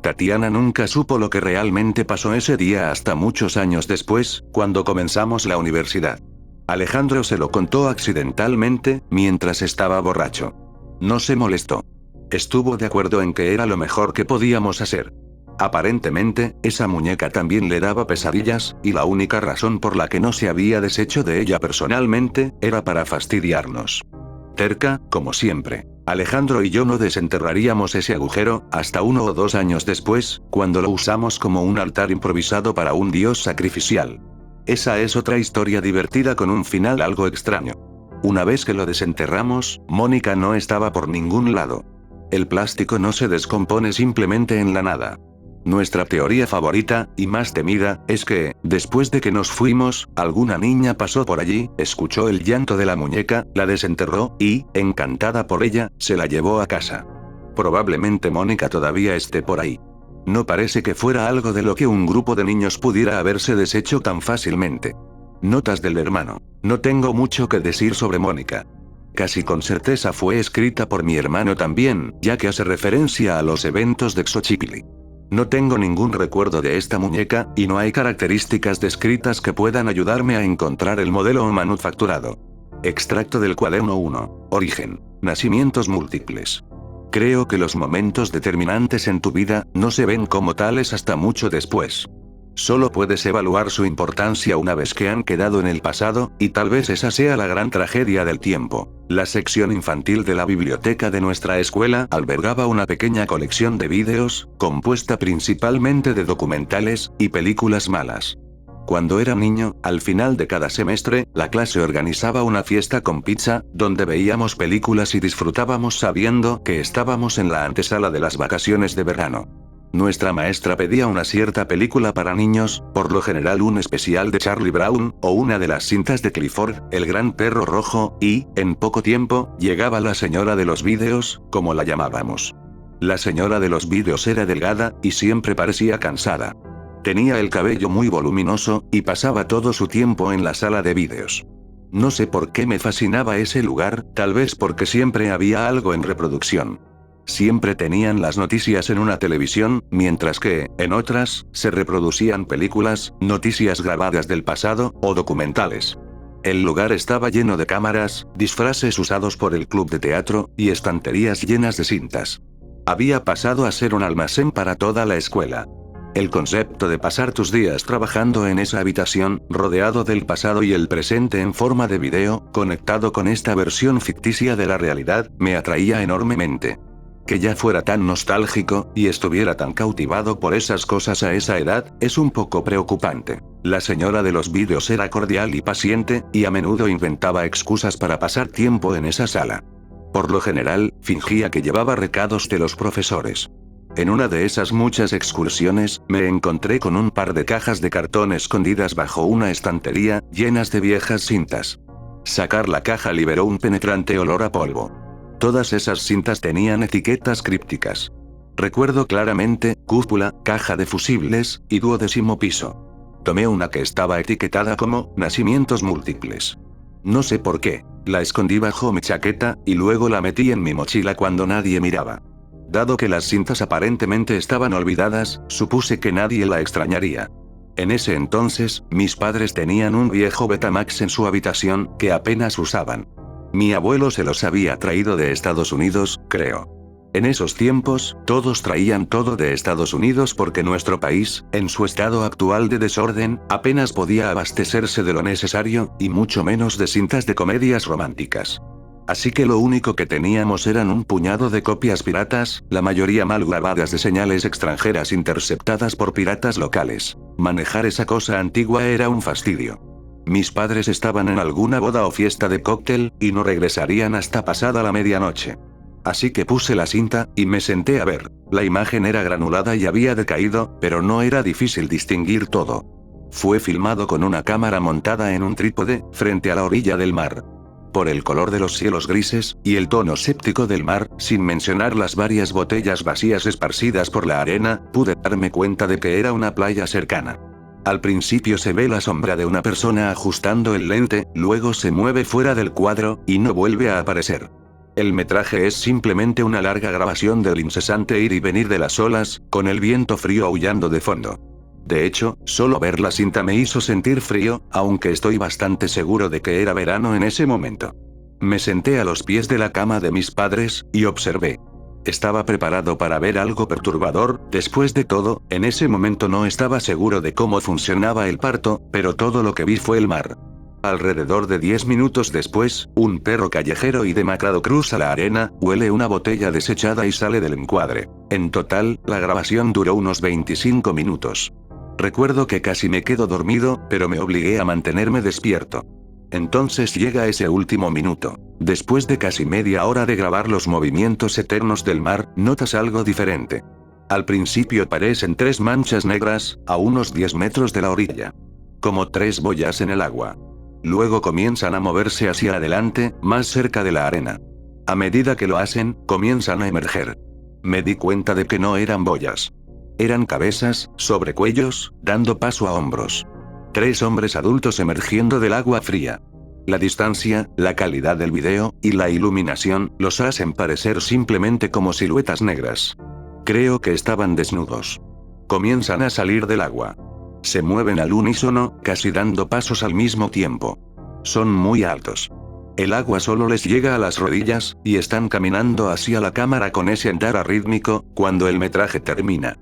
Tatiana nunca supo lo que realmente pasó ese día hasta muchos años después, cuando comenzamos la universidad. Alejandro se lo contó accidentalmente, mientras estaba borracho. No se molestó. Estuvo de acuerdo en que era lo mejor que podíamos hacer. Aparentemente, esa muñeca también le daba pesadillas, y la única razón por la que no se había deshecho de ella personalmente, era para fastidiarnos. Terca, como siempre. Alejandro y yo no desenterraríamos ese agujero, hasta 1 o 2 años después, cuando lo usamos como un altar improvisado para un dios sacrificial. Esa es otra historia divertida con un final algo extraño. Una vez que lo desenterramos, Mónica no estaba por ningún lado. El plástico no se descompone simplemente en la nada. Nuestra teoría favorita, y más temida, es que, después de que nos fuimos, alguna niña pasó por allí, escuchó el llanto de la muñeca, la desenterró, y, encantada por ella, se la llevó a casa. Probablemente Mónica todavía esté por ahí. No parece que fuera algo de lo que un grupo de niños pudiera haberse deshecho tan fácilmente. Notas del hermano. No tengo mucho que decir sobre Mónica. Casi con certeza fue escrita por mi hermano también, ya que hace referencia a los eventos de Xochipilli. No tengo ningún recuerdo de esta muñeca, y no hay características descritas que puedan ayudarme a encontrar el modelo manufacturado. Extracto del cuaderno 1. Origen. Nacimientos múltiples. Creo que los momentos determinantes en tu vida no se ven como tales hasta mucho después. Solo puedes evaluar su importancia una vez que han quedado en el pasado, y tal vez esa sea la gran tragedia del tiempo. La sección infantil de la biblioteca de nuestra escuela albergaba una pequeña colección de vídeos, compuesta principalmente de documentales y películas malas. Cuando era niño, al final de cada semestre, la clase organizaba una fiesta con pizza, donde veíamos películas y disfrutábamos sabiendo que estábamos en la antesala de las vacaciones de verano. Nuestra maestra pedía una cierta película para niños, por lo general un especial de Charlie Brown, o una de las cintas de Clifford, el gran perro rojo, y, en poco tiempo, llegaba la señora de los vídeos, como la llamábamos. La señora de los vídeos era delgada, y siempre parecía cansada. Tenía el cabello muy voluminoso, y pasaba todo su tiempo en la sala de vídeos. No sé por qué me fascinaba ese lugar, tal vez porque siempre había algo en reproducción. Siempre tenían las noticias en una televisión, mientras que, en otras, se reproducían películas, noticias grabadas del pasado, o documentales. El lugar estaba lleno de cámaras, disfraces usados por el club de teatro, y estanterías llenas de cintas. Había pasado a ser un almacén para toda la escuela. El concepto de pasar tus días trabajando en esa habitación, rodeado del pasado y el presente en forma de video, conectado con esta versión ficticia de la realidad, me atraía enormemente. Que ya fuera tan nostálgico, y estuviera tan cautivado por esas cosas a esa edad, es un poco preocupante. La señora de los vídeos era cordial y paciente, y a menudo inventaba excusas para pasar tiempo en esa sala. Por lo general, fingía que llevaba recados de los profesores. En una de esas muchas excursiones, me encontré con un par de cajas de cartón escondidas bajo una estantería, llenas de viejas cintas. Sacar la caja liberó un penetrante olor a polvo. Todas esas cintas tenían etiquetas crípticas. Recuerdo claramente, cúpula, caja de fusibles, y 12º piso. Tomé una que estaba etiquetada como, nacimientos múltiples. No sé por qué, la escondí bajo mi chaqueta, y luego la metí en mi mochila cuando nadie miraba. Dado que las cintas aparentemente estaban olvidadas, supuse que nadie la extrañaría. En ese entonces, mis padres tenían un viejo Betamax en su habitación, que apenas usaban. Mi abuelo se los había traído de Estados Unidos, creo. En esos tiempos, todos traían todo de Estados Unidos porque nuestro país, en su estado actual de desorden, apenas podía abastecerse de lo necesario, y mucho menos de cintas de comedias románticas. Así que lo único que teníamos eran un puñado de copias piratas, la mayoría mal grabadas de señales extranjeras interceptadas por piratas locales. Manejar esa cosa antigua era un fastidio. Mis padres estaban en alguna boda o fiesta de cóctel, y no regresarían hasta pasada la medianoche. Así que puse la cinta, y me senté a ver. La imagen era granulada y había decaído, pero no era difícil distinguir todo. Fue filmado con una cámara montada en un trípode, frente a la orilla del mar. Por el color de los cielos grises, y el tono séptico del mar, sin mencionar las varias botellas vacías esparcidas por la arena, pude darme cuenta de que era una playa cercana. Al principio se ve la sombra de una persona ajustando el lente, luego se mueve fuera del cuadro, y no vuelve a aparecer. El metraje es simplemente una larga grabación del incesante ir y venir de las olas, con el viento frío aullando de fondo. De hecho, solo ver la cinta me hizo sentir frío, aunque estoy bastante seguro de que era verano en ese momento. Me senté a los pies de la cama de mis padres, y observé. Estaba preparado para ver algo perturbador, después de todo, en ese momento no estaba seguro de cómo funcionaba el parto, pero todo lo que vi fue el mar. Alrededor de 10 minutos después, un perro callejero y demacrado cruza la arena, huele una botella desechada y sale del encuadre. En total, la grabación duró unos 25 minutos. Recuerdo que casi me quedo dormido, pero me obligué a mantenerme despierto. Entonces llega ese último minuto. Después de casi media hora de grabar los movimientos eternos del mar, notas algo diferente. Al principio parecen 3 manchas negras, a unos 10 metros de la orilla. Como 3 boyas en el agua. Luego comienzan a moverse hacia adelante, más cerca de la arena. A medida que lo hacen, comienzan a emerger. Me di cuenta de que no eran boyas. Eran cabezas, sobre cuellos, dando paso a hombros. 3 hombres adultos emergiendo del agua fría. La distancia, la calidad del video, y la iluminación, los hacen parecer simplemente como siluetas negras. Creo que estaban desnudos. Comienzan a salir del agua. Se mueven al unísono, casi dando pasos al mismo tiempo. Son muy altos. El agua solo les llega a las rodillas, y están caminando hacia la cámara con ese andar arrítmico, cuando el metraje termina.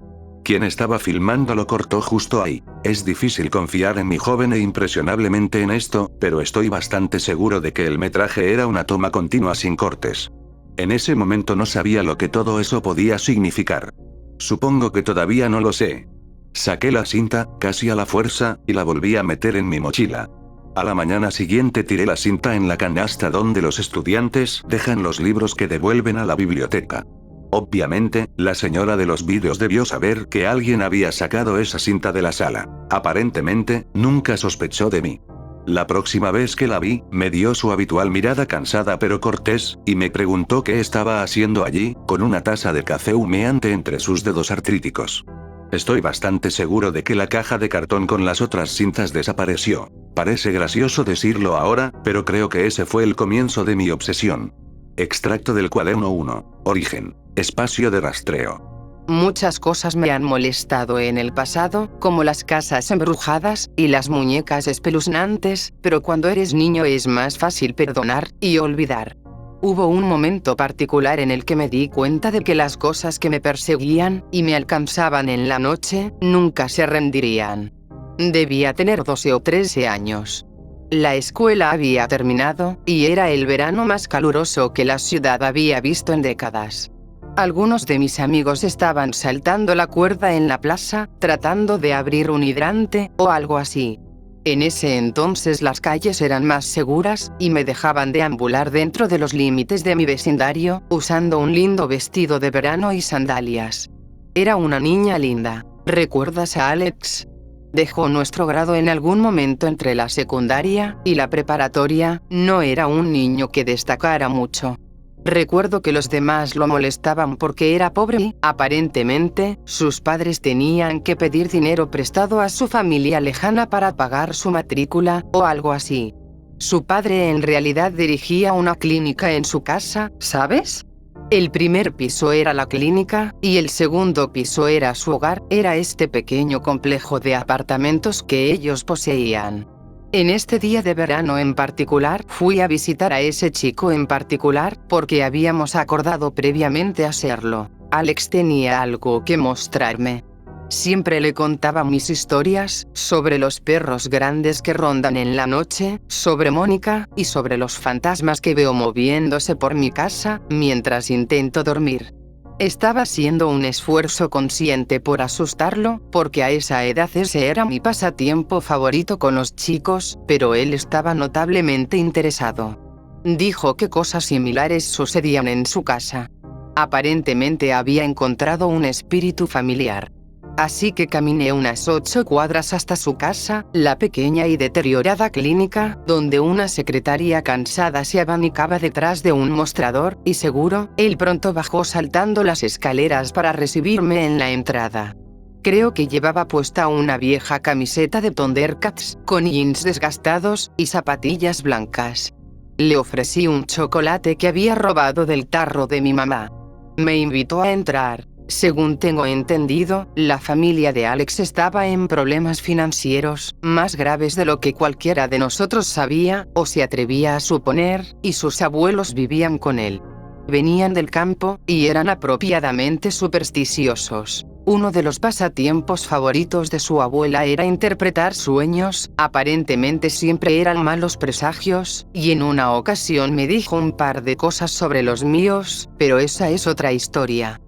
Quien estaba filmando lo cortó justo ahí. Es difícil confiar en mi joven e impresionablemente en esto, pero estoy bastante seguro de que el metraje era una toma continua sin cortes. En ese momento no sabía lo que todo eso podía significar. Supongo que todavía no lo sé. Saqué la cinta, casi a la fuerza, y la volví a meter en mi mochila. A la mañana siguiente tiré la cinta en la canasta donde los estudiantes dejan los libros que devuelven a la biblioteca. Obviamente, la señora de los vídeos debió saber que alguien había sacado esa cinta de la sala. Aparentemente, nunca sospechó de mí. La próxima vez que la vi, me dio su habitual mirada cansada pero cortés, y me preguntó qué estaba haciendo allí, con una taza de café humeante entre sus dedos artríticos. Estoy bastante seguro de que la caja de cartón con las otras cintas desapareció. Parece gracioso decirlo ahora, pero creo que ese fue el comienzo de mi obsesión. Extracto del cuaderno 1. Origen. Espacio de rastreo. Muchas cosas me han molestado en el pasado, como las casas embrujadas, y las muñecas espeluznantes, pero cuando eres niño es más fácil perdonar y olvidar. Hubo un momento particular en el que me di cuenta de que las cosas que me perseguían, y me alcanzaban en la noche, nunca se rendirían. Debía tener 12 o 13 años. La escuela había terminado, y era el verano más caluroso que la ciudad había visto en décadas. Algunos de mis amigos estaban saltando la cuerda en la plaza, tratando de abrir un hidrante, o algo así. En ese entonces las calles eran más seguras, y me dejaban deambular dentro de los límites de mi vecindario, usando un lindo vestido de verano y sandalias. Era una niña linda. ¿Recuerdas a Alex? Dejó nuestro grado en algún momento entre la secundaria y la preparatoria, no era un niño que destacara mucho. Recuerdo que los demás lo molestaban porque era pobre y, aparentemente, sus padres tenían que pedir dinero prestado a su familia lejana para pagar su matrícula, o algo así. Su padre en realidad dirigía una clínica en su casa, ¿sabes? El primer piso era la clínica, y el segundo piso era su hogar, era este pequeño complejo de apartamentos que ellos poseían. En este día de verano en particular, fui a visitar a ese chico en particular, porque habíamos acordado previamente hacerlo. Alex tenía algo que mostrarme. Siempre le contaba mis historias, sobre los perros grandes que rondan en la noche, sobre Mónica, y sobre los fantasmas que veo moviéndose por mi casa, mientras intento dormir. Estaba haciendo un esfuerzo consciente por asustarlo, porque a esa edad ese era mi pasatiempo favorito con los chicos, pero él estaba notablemente interesado. Dijo que cosas similares sucedían en su casa. Aparentemente había encontrado un espíritu familiar. Así que caminé unas 8 cuadras hasta su casa, la pequeña y deteriorada clínica, donde una secretaria cansada se abanicaba detrás de un mostrador, y seguro, él pronto bajó saltando las escaleras para recibirme en la entrada. Creo que llevaba puesta una vieja camiseta de Thundercats, con jeans desgastados, y zapatillas blancas. Le ofrecí un chocolate que había robado del tarro de mi mamá. Me invitó a entrar. Según tengo entendido, la familia de Alex estaba en problemas financieros, más graves de lo que cualquiera de nosotros sabía, o se atrevía a suponer, y sus abuelos vivían con él. Venían del campo, y eran apropiadamente supersticiosos. Uno de los pasatiempos favoritos de su abuela era interpretar sueños, aparentemente siempre eran malos presagios, y en una ocasión me dijo un par de cosas sobre los míos, pero esa es otra historia.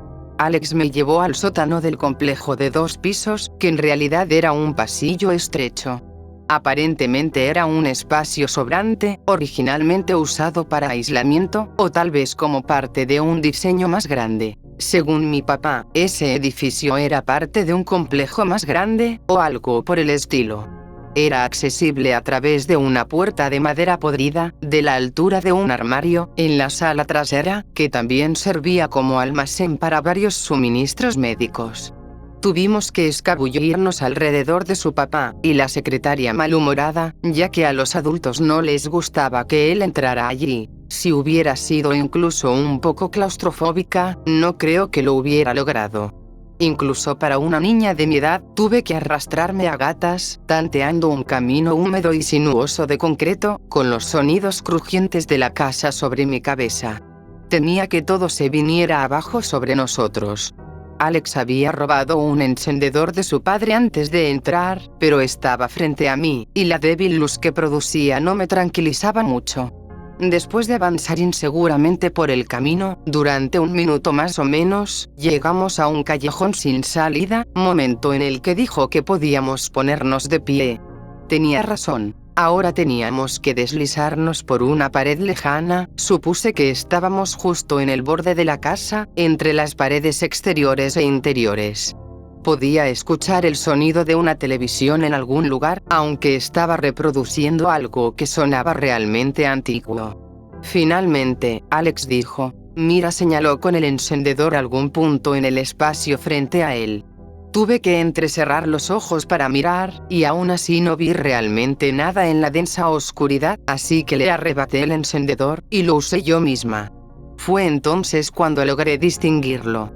Alex me llevó al sótano del complejo de 2 pisos, que en realidad era un pasillo estrecho. Aparentemente era un espacio sobrante, originalmente usado para aislamiento, o tal vez como parte de un diseño más grande. Según mi papá, ese edificio era parte de un complejo más grande, o algo por el estilo. Era accesible a través de una puerta de madera podrida, de la altura de un armario, en la sala trasera, que también servía como almacén para varios suministros médicos. Tuvimos que escabullirnos alrededor de su papá, y la secretaria malhumorada, ya que a los adultos no les gustaba que él entrara allí. Si hubiera sido incluso un poco claustrofóbica, no creo que lo hubiera logrado. Incluso para una niña de mi edad, tuve que arrastrarme a gatas, tanteando un camino húmedo y sinuoso de concreto, con los sonidos crujientes de la casa sobre mi cabeza. Temía que todo se viniera abajo sobre nosotros. Alex había robado un encendedor de su padre antes de entrar, pero estaba frente a mí, y la débil luz que producía no me tranquilizaba mucho. Después de avanzar inseguramente por el camino, durante 1 minuto más o menos, llegamos a un callejón sin salida, momento en el que dijo que podíamos ponernos de pie. Tenía razón. Ahora teníamos que deslizarnos por una pared lejana, supuse que estábamos justo en el borde de la casa, entre las paredes exteriores e interiores. Podía escuchar el sonido de una televisión en algún lugar, aunque estaba reproduciendo algo que sonaba realmente antiguo. Finalmente, Alex dijo, mira, señaló con el encendedor algún punto en el espacio frente a él. Tuve que entrecerrar los ojos para mirar, y aún así no vi realmente nada en la densa oscuridad, así que le arrebaté el encendedor, y lo usé yo misma. Fue entonces cuando logré distinguirlo.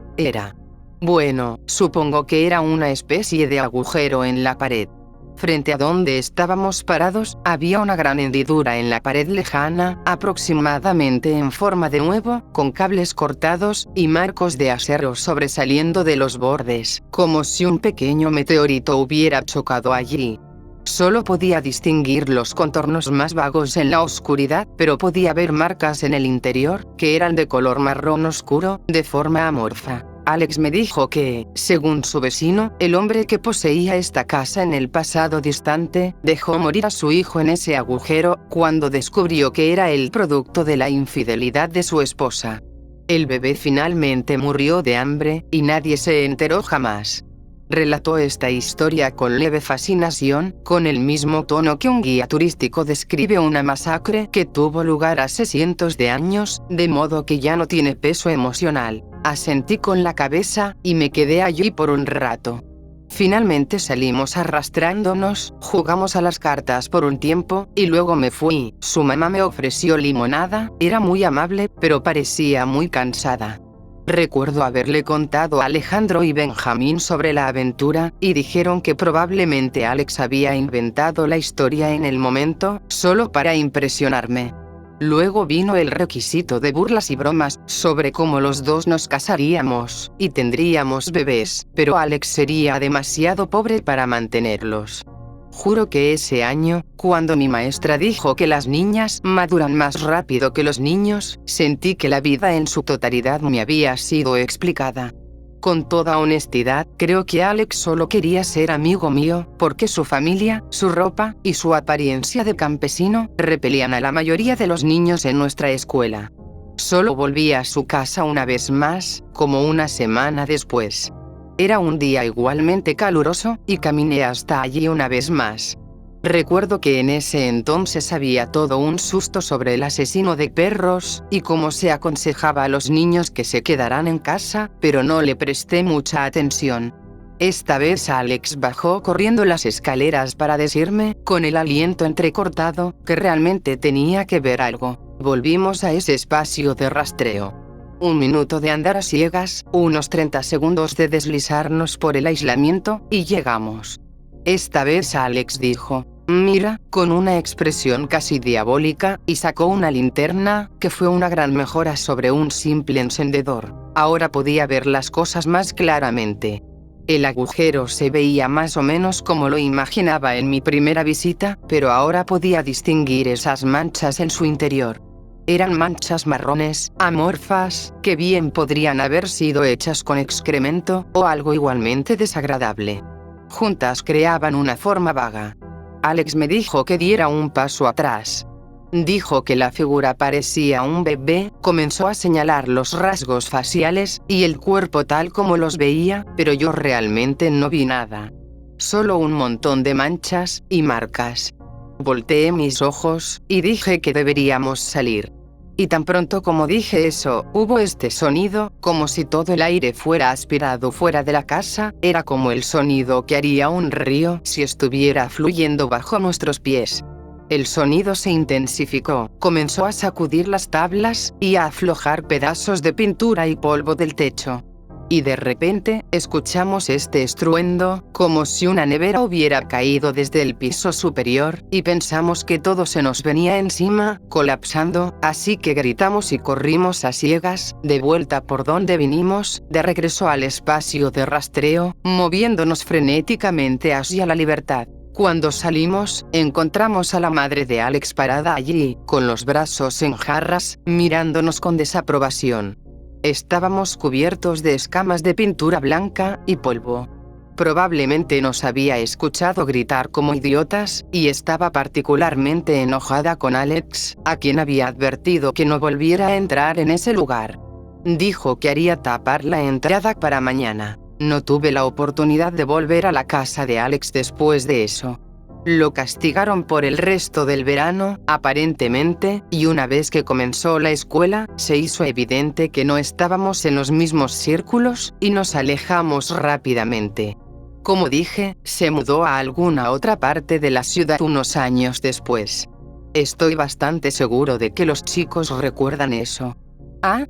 Bueno, supongo que era una especie de agujero en la pared. Frente a donde estábamos parados, había una gran hendidura en la pared lejana, aproximadamente en forma de huevo, con cables cortados, y marcos de acero sobresaliendo de los bordes, como si un pequeño meteorito hubiera chocado allí. Solo podía distinguir los contornos más vagos en la oscuridad, pero podía ver marcas en el interior, que eran de color marrón oscuro, de forma amorfa. Alex me dijo que, según su vecino, el hombre que poseía esta casa en el pasado distante, dejó morir a su hijo en ese agujero, cuando descubrió que era el producto de la infidelidad de su esposa. El bebé finalmente murió de hambre, y nadie se enteró jamás. Relató esta historia con leve fascinación, con el mismo tono que un guía turístico describe una masacre que tuvo lugar hace cientos de años, de modo que ya no tiene peso emocional. Asentí con la cabeza, y me quedé allí por un rato. Finalmente salimos arrastrándonos, jugamos a las cartas por un tiempo, y luego me fui. Su mamá me ofreció limonada, era muy amable, pero parecía muy cansada. Recuerdo haberle contado a Alejandro y Benjamín sobre la aventura, y dijeron que probablemente Alex había inventado la historia en el momento, solo para impresionarme. Luego vino el requisito de burlas y bromas, sobre cómo los dos nos casaríamos, y tendríamos bebés, pero Alex sería demasiado pobre para mantenerlos. Juro que ese año, cuando mi maestra dijo que las niñas maduran más rápido que los niños, sentí que la vida en su totalidad me había sido explicada. Con toda honestidad, creo que Alex solo quería ser amigo mío, porque su familia, su ropa, y su apariencia de campesino, repelían a la mayoría de los niños en nuestra escuela. Solo volví a su casa una vez más, como una semana después. Era un día igualmente caluroso, y caminé hasta allí una vez más. Recuerdo que en ese entonces había todo un susto sobre el asesino de perros, y cómo se aconsejaba a los niños que se quedaran en casa, pero no le presté mucha atención. Esta vez Alex bajó corriendo las escaleras para decirme, con el aliento entrecortado, que realmente tenía que ver algo. Volvimos a ese espacio de rastreo. 1 minuto de andar a ciegas, unos 30 segundos de deslizarnos por el aislamiento, y llegamos. Esta vez Alex dijo, «Mira», con una expresión casi diabólica, y sacó una linterna, que fue una gran mejora sobre un simple encendedor. Ahora podía ver las cosas más claramente. El agujero se veía más o menos como lo imaginaba en mi primera visita, pero ahora podía distinguir esas manchas en su interior. Eran manchas marrones, amorfas, que bien podrían haber sido hechas con excremento, o algo igualmente desagradable. Juntas creaban una forma vaga. Alex me dijo que diera un paso atrás. Dijo que la figura parecía un bebé, comenzó a señalar los rasgos faciales, y el cuerpo tal como los veía, pero yo realmente no vi nada. Solo un montón de manchas, y marcas. Volteé mis ojos, y dije que deberíamos salir. Y tan pronto como dije eso, hubo este sonido, como si todo el aire fuera aspirado fuera de la casa, era como el sonido que haría un río si estuviera fluyendo bajo nuestros pies. El sonido se intensificó, comenzó a sacudir las tablas, y a aflojar pedazos de pintura y polvo del techo. Y de repente, escuchamos este estruendo, como si una nevera hubiera caído desde el piso superior, y pensamos que todo se nos venía encima, colapsando, así que gritamos y corrimos a ciegas, de vuelta por donde vinimos, de regreso al espacio de rastreo, moviéndonos frenéticamente hacia la libertad. Cuando salimos, encontramos a la madre de Alex parada allí, con los brazos en jarras, mirándonos con desaprobación. Estábamos cubiertos de escamas de pintura blanca y polvo. Probablemente nos había escuchado gritar como idiotas, y estaba particularmente enojada con Alex, a quien había advertido que no volviera a entrar en ese lugar. Dijo que haría tapar la entrada para mañana. No tuve la oportunidad de volver a la casa de Alex después de eso. Lo castigaron por el resto del verano, aparentemente, y una vez que comenzó la escuela, se hizo evidente que no estábamos en los mismos círculos, y nos alejamos rápidamente. Como dije, se mudó a alguna otra parte de la ciudad unos años después. Estoy bastante seguro de que los chicos recuerdan eso.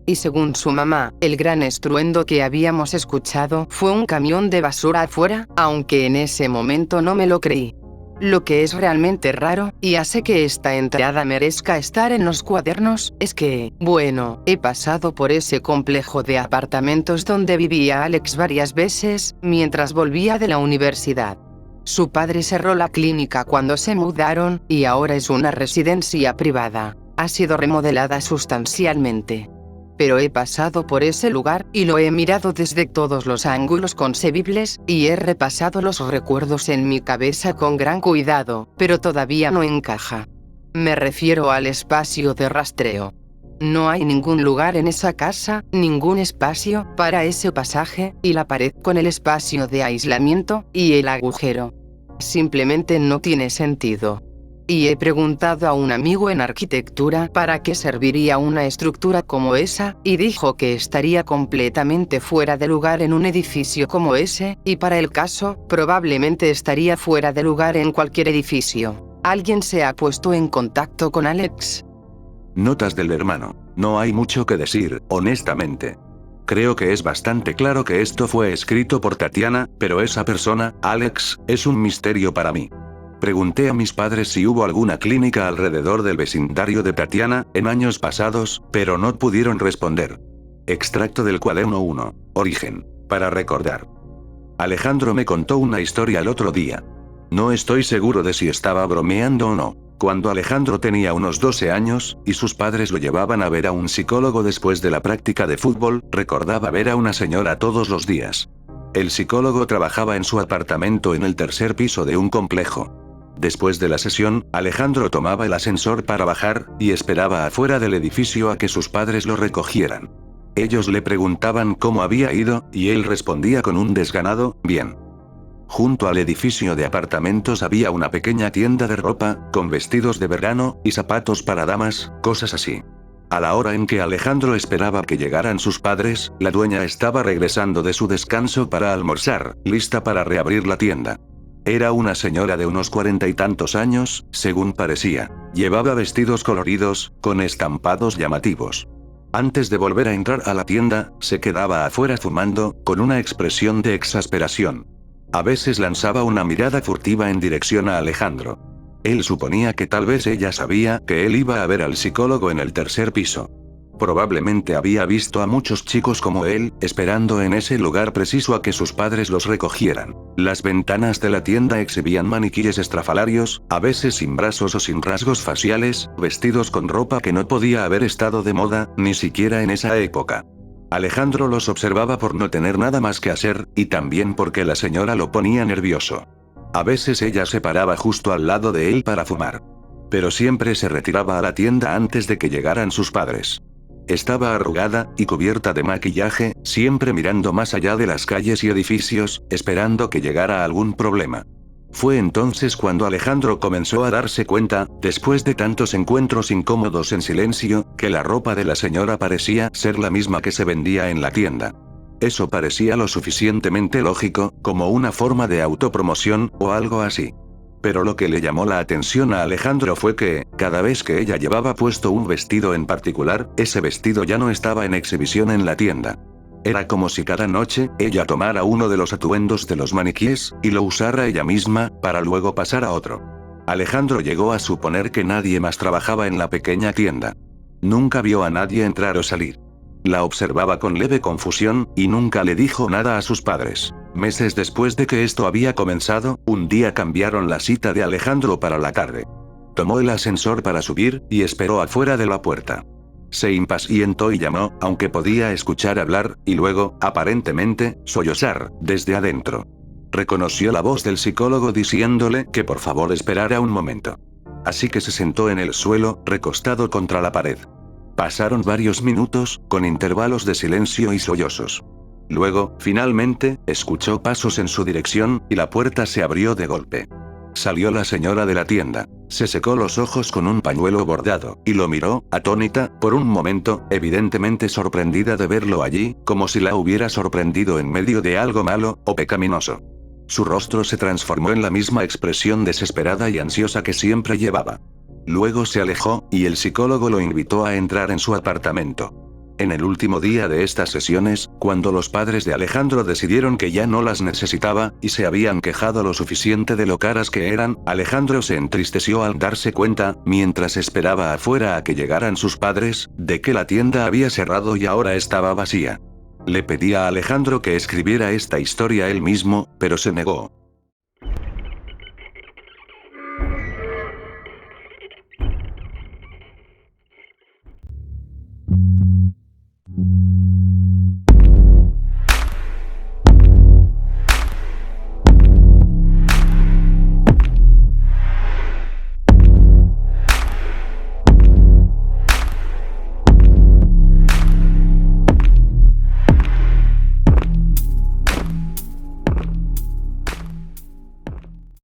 Y según su mamá, el gran estruendo que habíamos escuchado fue un camión de basura afuera, aunque en ese momento no me lo creí. Lo que es realmente raro, y hace que esta entrada merezca estar en los cuadernos, es que, bueno, he pasado por ese complejo de apartamentos donde vivía Alex varias veces, mientras volvía de la universidad. Su padre cerró la clínica cuando se mudaron, y ahora es una residencia privada. Ha sido remodelada sustancialmente. Pero he pasado por ese lugar, y lo he mirado desde todos los ángulos concebibles, y he repasado los recuerdos en mi cabeza con gran cuidado, pero todavía no encaja. Me refiero al espacio de rastreo. No hay ningún lugar en esa casa, ningún espacio para ese pasaje, y la pared con el espacio de aislamiento, y el agujero. Simplemente no tiene sentido. Y he preguntado a un amigo en arquitectura para qué serviría una estructura como esa, y dijo que estaría completamente fuera de lugar en un edificio como ese, y para el caso, probablemente estaría fuera de lugar en cualquier edificio. ¿Alguien se ha puesto en contacto con Alex? Notas del hermano. No hay mucho que decir, honestamente. Creo que es bastante claro que esto fue escrito por Tatiana, pero esa persona, Alex, es un misterio para mí. Pregunté a mis padres si hubo alguna clínica alrededor del vecindario de Tatiana, en años pasados, pero no pudieron responder. Extracto del cuaderno 1. Origen. Para recordar. Alejandro me contó una historia el otro día. No estoy seguro de si estaba bromeando o no. Cuando Alejandro tenía unos 12 años, y sus padres lo llevaban a ver a un psicólogo después de la práctica de fútbol, recordaba ver a una señora todos los días. El psicólogo trabajaba en su apartamento en el tercer piso de un complejo. Después de la sesión, Alejandro tomaba el ascensor para bajar, y esperaba afuera del edificio a que sus padres lo recogieran. Ellos le preguntaban cómo había ido, y él respondía con un desganado, bien. Junto al edificio de apartamentos había una pequeña tienda de ropa, con vestidos de verano, y zapatos para damas, cosas así. A la hora en que Alejandro esperaba que llegaran sus padres, la dueña estaba regresando de su descanso para almorzar, lista para reabrir la tienda. Era una señora de unos 40 y tantos años, según parecía. Llevaba vestidos coloridos, con estampados llamativos. Antes de volver a entrar a la tienda, se quedaba afuera fumando, con una expresión de exasperación. A veces lanzaba una mirada furtiva en dirección a Alejandro. Él suponía que tal vez ella sabía que él iba a ver al psicólogo en el tercer piso. Probablemente había visto a muchos chicos como él, esperando en ese lugar preciso a que sus padres los recogieran. Las ventanas de la tienda exhibían maniquíes estrafalarios, a veces sin brazos o sin rasgos faciales, vestidos con ropa que no podía haber estado de moda, ni siquiera en esa época. Alejandro los observaba por no tener nada más que hacer, y también porque la señora lo ponía nervioso. A veces ella se paraba justo al lado de él para fumar. Pero siempre se retiraba a la tienda antes de que llegaran sus padres. Estaba arrugada, y cubierta de maquillaje, siempre mirando más allá de las calles y edificios, esperando que llegara algún problema. Fue entonces cuando Alejandro comenzó a darse cuenta, después de tantos encuentros incómodos en silencio, que la ropa de la señora parecía ser la misma que se vendía en la tienda. Eso parecía lo suficientemente lógico, como una forma de autopromoción, o algo así. Pero lo que le llamó la atención a Alejandro fue que, cada vez que ella llevaba puesto un vestido en particular, ese vestido ya no estaba en exhibición en la tienda. Era como si cada noche, ella tomara uno de los atuendos de los maniquíes, y lo usara ella misma, para luego pasar a otro. Alejandro llegó a suponer que nadie más trabajaba en la pequeña tienda. Nunca vio a nadie entrar o salir. La observaba con leve confusión, y nunca le dijo nada a sus padres. Meses después de que esto había comenzado, un día cambiaron la cita de Alejandro para la tarde. Tomó el ascensor para subir, y esperó afuera de la puerta. Se impacientó y llamó, aunque podía escuchar hablar, y luego, aparentemente, sollozar, desde adentro. Reconoció la voz del psicólogo diciéndole que por favor esperara un momento. Así que se sentó en el suelo, recostado contra la pared. Pasaron varios minutos, con intervalos de silencio y sollozos. Luego, finalmente, escuchó pasos en su dirección, y la puerta se abrió de golpe. Salió la señora de la tienda. Se secó los ojos con un pañuelo bordado, y lo miró, atónita, por un momento, evidentemente sorprendida de verlo allí, como si la hubiera sorprendido en medio de algo malo, o pecaminoso. Su rostro se transformó en la misma expresión desesperada y ansiosa que siempre llevaba. Luego se alejó, y el psicólogo lo invitó a entrar en su apartamento. En el último día de estas sesiones, cuando los padres de Alejandro decidieron que ya no las necesitaba, y se habían quejado lo suficiente de lo caras que eran, Alejandro se entristeció al darse cuenta, mientras esperaba afuera a que llegaran sus padres, de que la tienda había cerrado y ahora estaba vacía. Le pedí a Alejandro que escribiera esta historia él mismo, pero se negó.